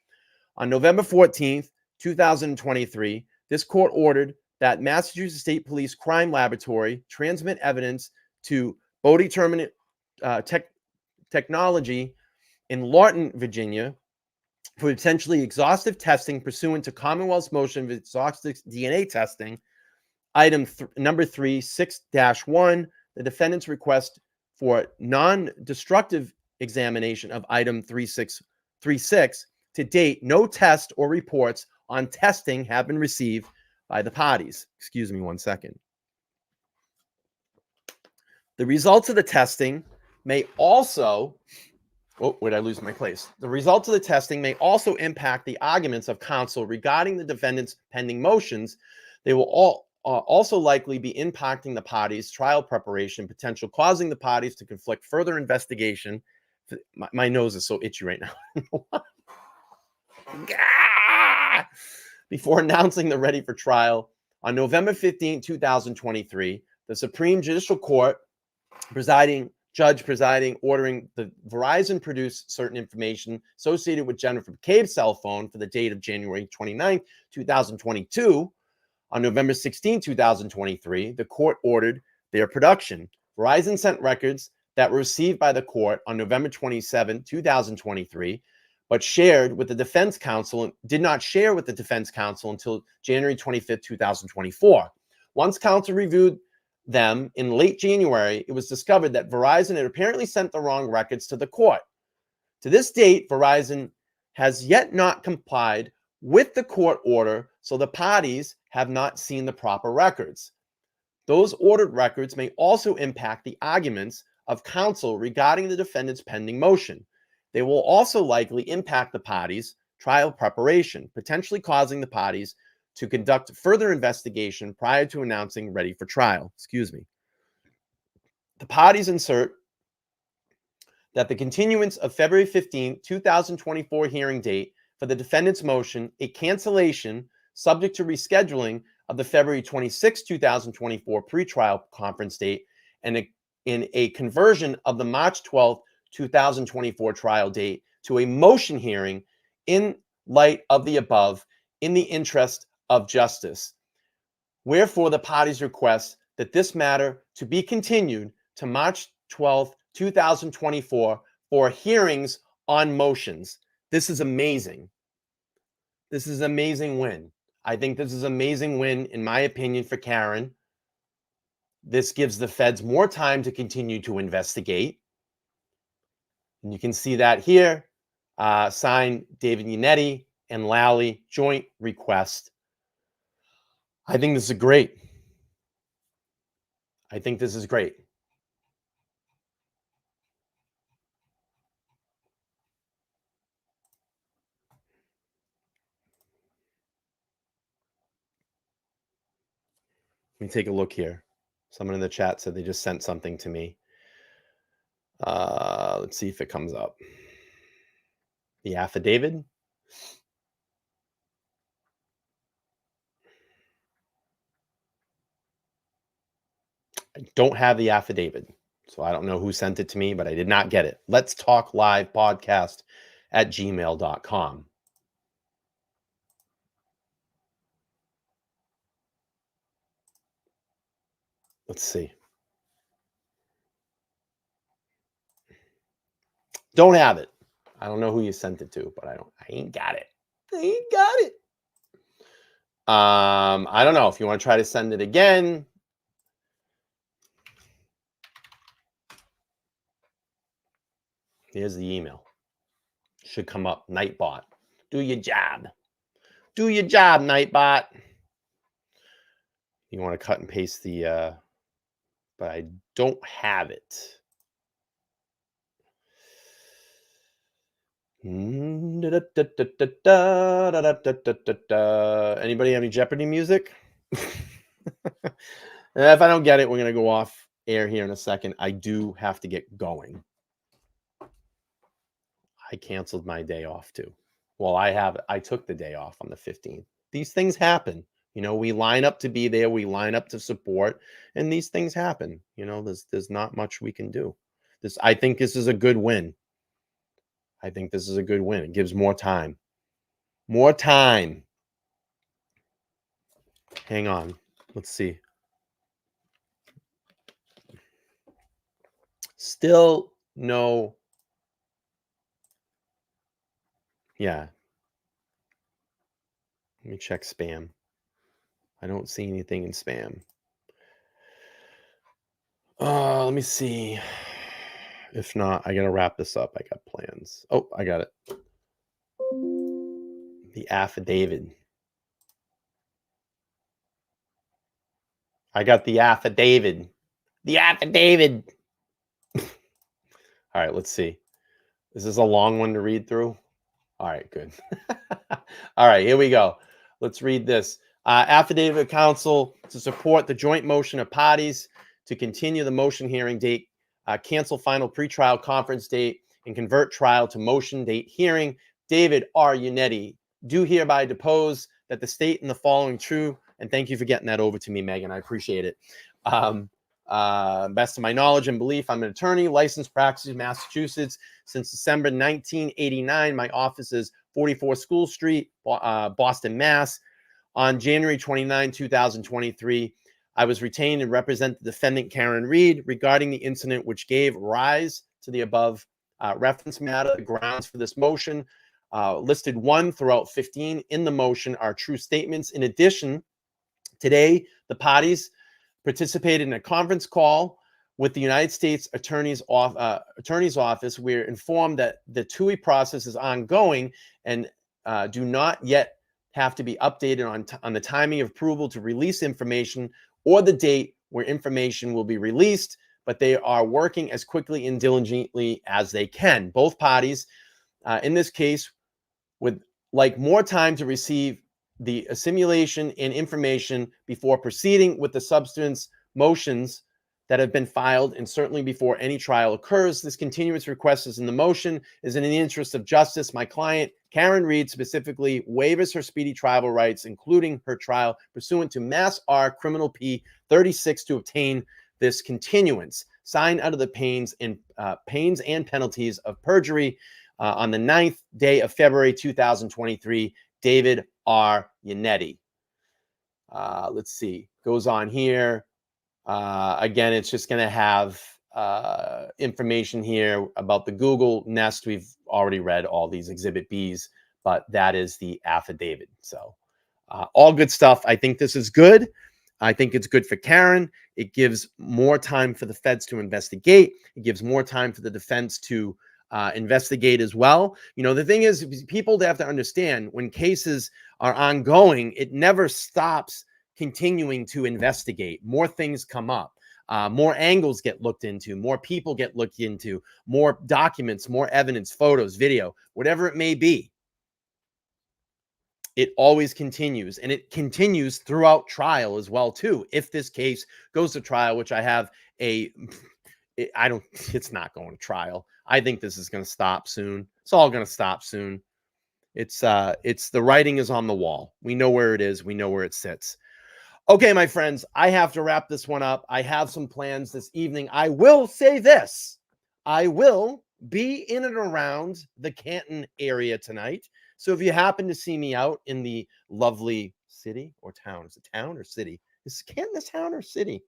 On November 14th, 2023, this court ordered that Massachusetts State Police Crime Laboratory transmit evidence to Bodie Terminate Technology in Lawton, Virginia, for potentially exhaustive testing pursuant to Commonwealth's motion of exhaustive DNA testing. Item number 3-6-1, the defendant's request for non-destructive examination of item 3636. To date, no test or reports on testing have been received by the parties. Excuse me 1 second. The results of the testing may also, oh, where did I lose my place? The results of the testing may also impact the arguments of counsel regarding the defendant's pending motions. They will also likely be impacting the parties' trial preparation, potential causing the parties to conflict further investigation. My nose is so itchy right now. Before announcing the ready for trial on November 15, 2023, the Supreme Judicial Court judge presiding, ordering the Verizon produce certain information associated with Jennifer McCabe's cell phone for the date of January 29, 2022. On November 16, 2023, the court ordered their production. Verizon sent records that were received by the court on November 27, 2023, but shared with the defense counsel and did not share with the defense counsel until January 25, 2024. Once counsel reviewed them in late January, it was discovered that Verizon had apparently sent the wrong records to the court. To this date, Verizon has yet not complied with the court order, so the parties have not seen the proper records. Those ordered records may also impact the arguments of counsel regarding the defendant's pending motion. They will also likely impact the parties' trial preparation, potentially causing the parties to conduct further investigation prior to announcing ready for trial. Excuse me. The parties insert that the continuance of February 15, 2024 hearing date for the defendant's motion, a cancellation subject to rescheduling of the February 26, 2024 pretrial conference date, and in a conversion of the March 12, 2024 trial date to a motion hearing in light of the above, in the interest of justice. Wherefore, the parties request that this matter to be continued to March 12, 2024 for hearings on motions. This is amazing. This is an amazing win. I think this is an amazing win, in my opinion, for Karen. This gives the feds more time to continue to investigate. And you can see that here. Signed David Yannetti and Lally, joint request. I think this is great. I think this is great. Let me take a look here. Someone in the chat said they just sent something to me. Let's see if it comes up. The affidavit. I don't have the affidavit, so I don't know who sent it to me, but I did not get it. Let's talk live podcast at gmail.com. Let's see. Don't have it. I don't know who you sent it to, but I ain't got it. I ain't got it. I don't know if you want to try to send it again. Here's the email. Should come up. Nightbot. Do your job. Do your job, Nightbot. You want to cut and paste the, but I don't have it. Anybody have any Jeopardy music? If I don't get it, we're going to go off air here in a second. I do have to get going. I canceled my day off too. Well, I took the day off on the 15th. These things happen. You know, we line up to be there. We line up to support, and these things happen. You know, there's not much we can do. I think this is a good win. I think this is a good win. It gives more time. More time. Hang on. Let's see. Still no. Yeah. Let me check spam. I don't see anything in spam. Let me see. If not, I got to wrap this up. I got plans. Oh, I got it. The affidavit. I got the affidavit. The affidavit. All right, let's see. Is this a long one to read through? All right, good. All right, here we go. Let's read this. Affidavit of counsel to support the joint motion of parties to continue the motion hearing date, cancel final pretrial conference date, and convert trial to motion date hearing. David R. Yannetti, do hereby depose that the state in the following true, and thank you for getting that over to me, Megan. I appreciate it. Best of my knowledge and belief, I'm an attorney, licensed practice in Massachusetts since December 1989. My office is 44 School Street, Boston, Mass. On January 29, 2023, I was retained and represent the defendant, Karen Reed, regarding the incident which gave rise to the above reference matter. The grounds for this motion, listed 1 throughout 15 in the motion, are true statements. In addition, today, the parties participated in a conference call with the United States Attorney's Office. We're informed that the TUI process is ongoing and do not yet have to be updated on the timing of approval to release information or the date where information will be released, but they are working as quickly and diligently as they can. Both parties, in this case, would like more time to receive the assimilation and information before proceeding with the substance motions that have been filed, and certainly before any trial occurs. This continuance request is in the motion is in the interest of justice. My client, Karen Reed, specifically waives her speedy trial rights, including her trial pursuant to Mass R Criminal P 36 to obtain this continuance. Signed under the pains and penalties of perjury on the 9th day of February 2023, David R. Yannetti. Let's see. Goes on here. Again, it's just going to have information here about the Google Nest. We've already read all these Exhibit Bs, but that is the affidavit. So all good stuff. I think this is good. I think it's good for Karen. It gives more time for the feds to investigate. It gives more time for the defense to investigate as well. You know, the thing is, people have to understand when cases are ongoing, it never stops continuing to investigate. More things come up. More angles get looked into, more people get looked into, more documents, more evidence, photos, video, whatever it may be. It always continues, and it continues throughout trial as well, too. If this case goes to trial, which I have it's not going to trial. I think this is going to stop soon. It's all going to stop soon. It's the writing is on the wall. We know where it is. We know where it sits. Okay, my friends, I have to wrap this one up. I have some plans this evening. I will say this. I will be in and around the Canton area tonight. So if you happen to see me out in the lovely city or town, is it town or city? Is Canton a town or city?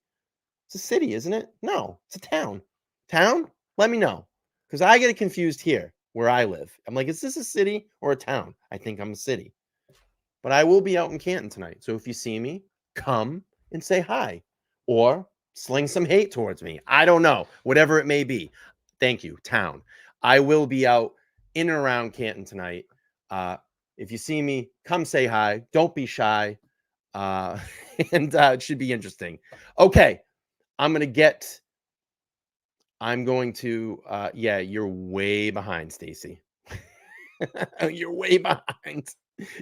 It's a city, isn't it? No, it's a town. Town? Let me know. Because I get confused here where I live. I'm like, is this a city or a town? I think I'm a city. But I will be out in Canton tonight. So if you see me, come and say hi or sling some hate towards me. I don't know. Whatever it may be. Thank you, town. I will be out in and around Canton tonight. If you see me, come say hi. Don't be shy. And it should be interesting. Okay. Yeah, you're way behind, Stacy. You're way behind.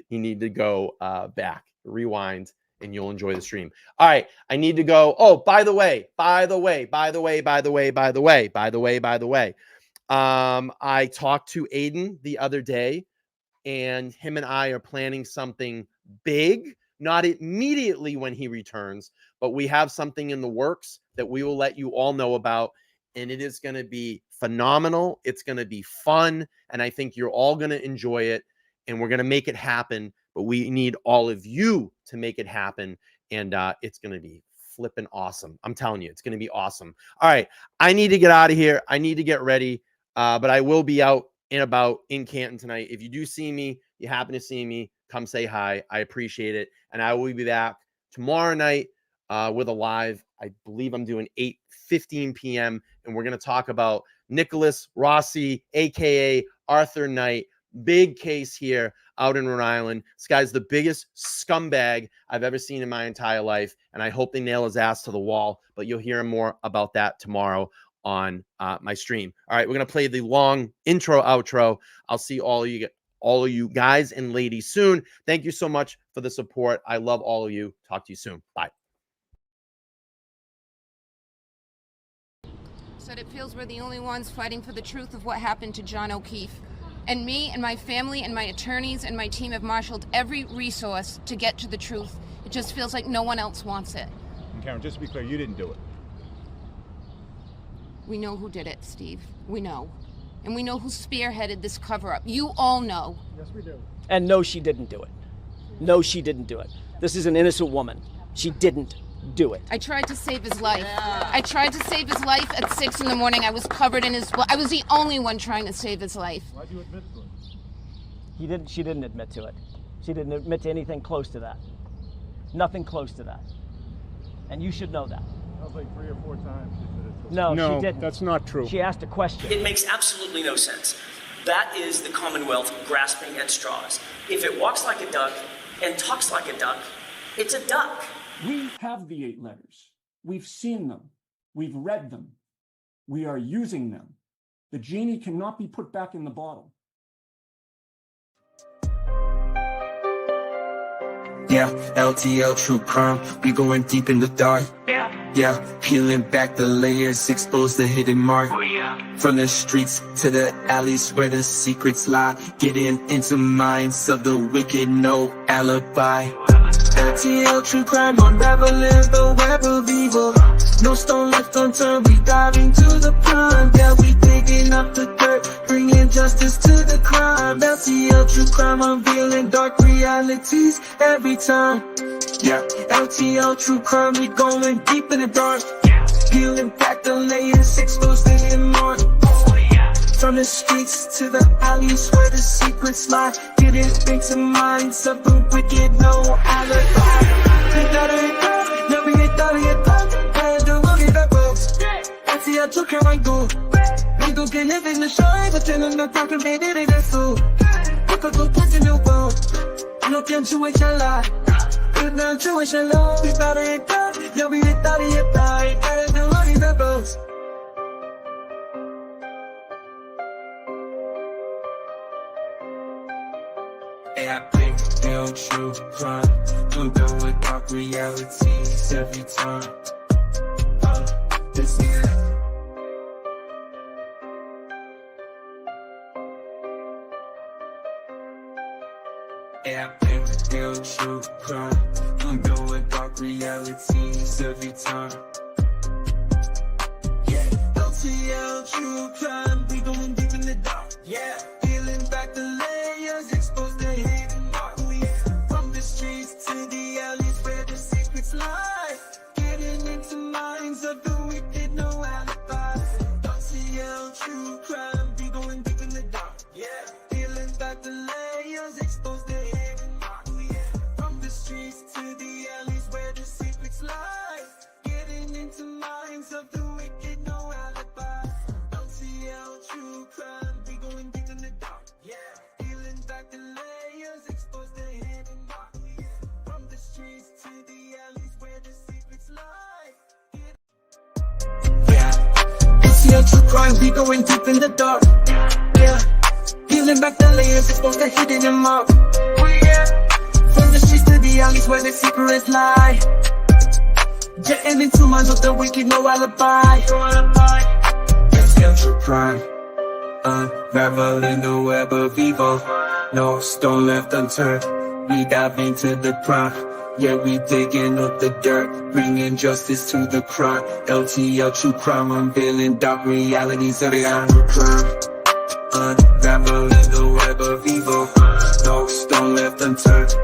You need to go back, rewind, and you'll enjoy the stream. All right, I need to go. Oh, by the way. I talked to Aiden the other day, and him and I are planning something big, not immediately when he returns, but we have something in the works that we will let you all know about, and it is going to be phenomenal. It's going to be fun, and I think you're all going to enjoy it, and we're going to make it happen, but we need all of you to make it happen, and it's going to be flipping awesome. I'm telling you, it's going to be awesome. All right, I need to get out of here. I need to get ready, but I will be out and about in Canton tonight. If you do see me, you happen to see me, come say hi. I appreciate it, and I will be back tomorrow night with a live. I believe I'm doing 8:15 p.m., and we're going to talk about Nicholas Rossi, a.k.a. Arthur Knight. Big case here out in Rhode Island. This guy's the biggest scumbag I've ever seen in my entire life, and I hope they nail his ass to the wall, but you'll hear more about that tomorrow on my stream. All right, we're going to play the long intro, outro. I'll see all of you guys and ladies soon. Thank you so much for the support. I love all of you. Talk to you soon. Bye. Said it feels we're the only ones fighting for the truth of what happened to John O'Keefe. And me and my family and my attorneys and my team have marshaled every resource to get to the truth. It just feels like no one else wants it. And Karen, just to be clear, you didn't do it. We know who did it, Steve. We know. And we know who spearheaded this cover-up. You all know. Yes, we do. And no, she didn't do it. No, she didn't do it. This is an innocent woman. She didn't do it. I tried to save his life. I tried to save his life at 6 in the morning. I was covered in his blood. I was the only one trying to save his life. Why'd you admit to it? She didn't admit to it. She didn't admit to anything close to that. Nothing close to that. And you should know that. That was like 3 or 4 times. No, she didn't. That's not true. She asked a question. It makes absolutely no sense. That is the Commonwealth grasping at straws. If it walks like a duck and talks like a duck, it's a duck. We have the 8 letters. We've seen them. We've read them. We are using them. The genie cannot be put back in the bottle. Yeah, LTL true crime, we going deep in the dark. Yeah, peeling back the layers, expose the hidden mark. From the streets to the alleys where the secrets lie, getting into minds of the wicked, no alibi. LTL true crime, unraveling the web of evil. No stone left unturned, we dive into the prime. Yeah, we digging up the dirt, bringing justice to the crime. LTL true crime, unveiling dark realities every time. Yeah, LTL true crime, we going deep in the dark. Peeling back the layers, exposed the hidden mark. From the streets to the alleys where the secrets lie, getting into minds of the wicked, no alibi. Never get thought of your thought, and the look at the books. LTL true crime, I go. 이렇게 living the show 버티는 너 calculated 됐어 그것도 터진 요 번 이렇게 주의 찰나 그날 주의 샬로 이 발에 있다 여기 있다 있다 이따를 들러리 the boss I think they'll true crime. I'm done with dark realities every time. This year. I think they'll true crime. I'm done with dark realities every time. Yeah, LTL true crime. We going deep in the dark. Yeah, peeling back the layers, expose the hidden mark. From the streets to the alleys where the secrets lie. Getting into minds of the wicked, no alibi. LTL true crime. We going deep in the dark. Yeah, peeling back the layers, expose the hidden mark. From the streets to the alleys where the secrets lie. Getting into minds of the wicked, no alibi. LTL true crime. We going deep in the dark. Yeah, peeling back the layers, expose the hidden mark. From the streets to the alleys where the secrets lie. Yeah, LTL true crime. We going deep in the dark. Yeah, peeling back the layers, expose the hidden mark. From the streets to the alleys where the secrets lie. Getting into minds of the wicked, no alibi. LTL true crime. Unraveling the web of evil. No stone left unturned. We dive into the crime. Yeah, we digging up the dirt, bringing justice to the crime. LTL true crime, unveiling dark realities every time. Unraveling the web of evil. No stone left unturned.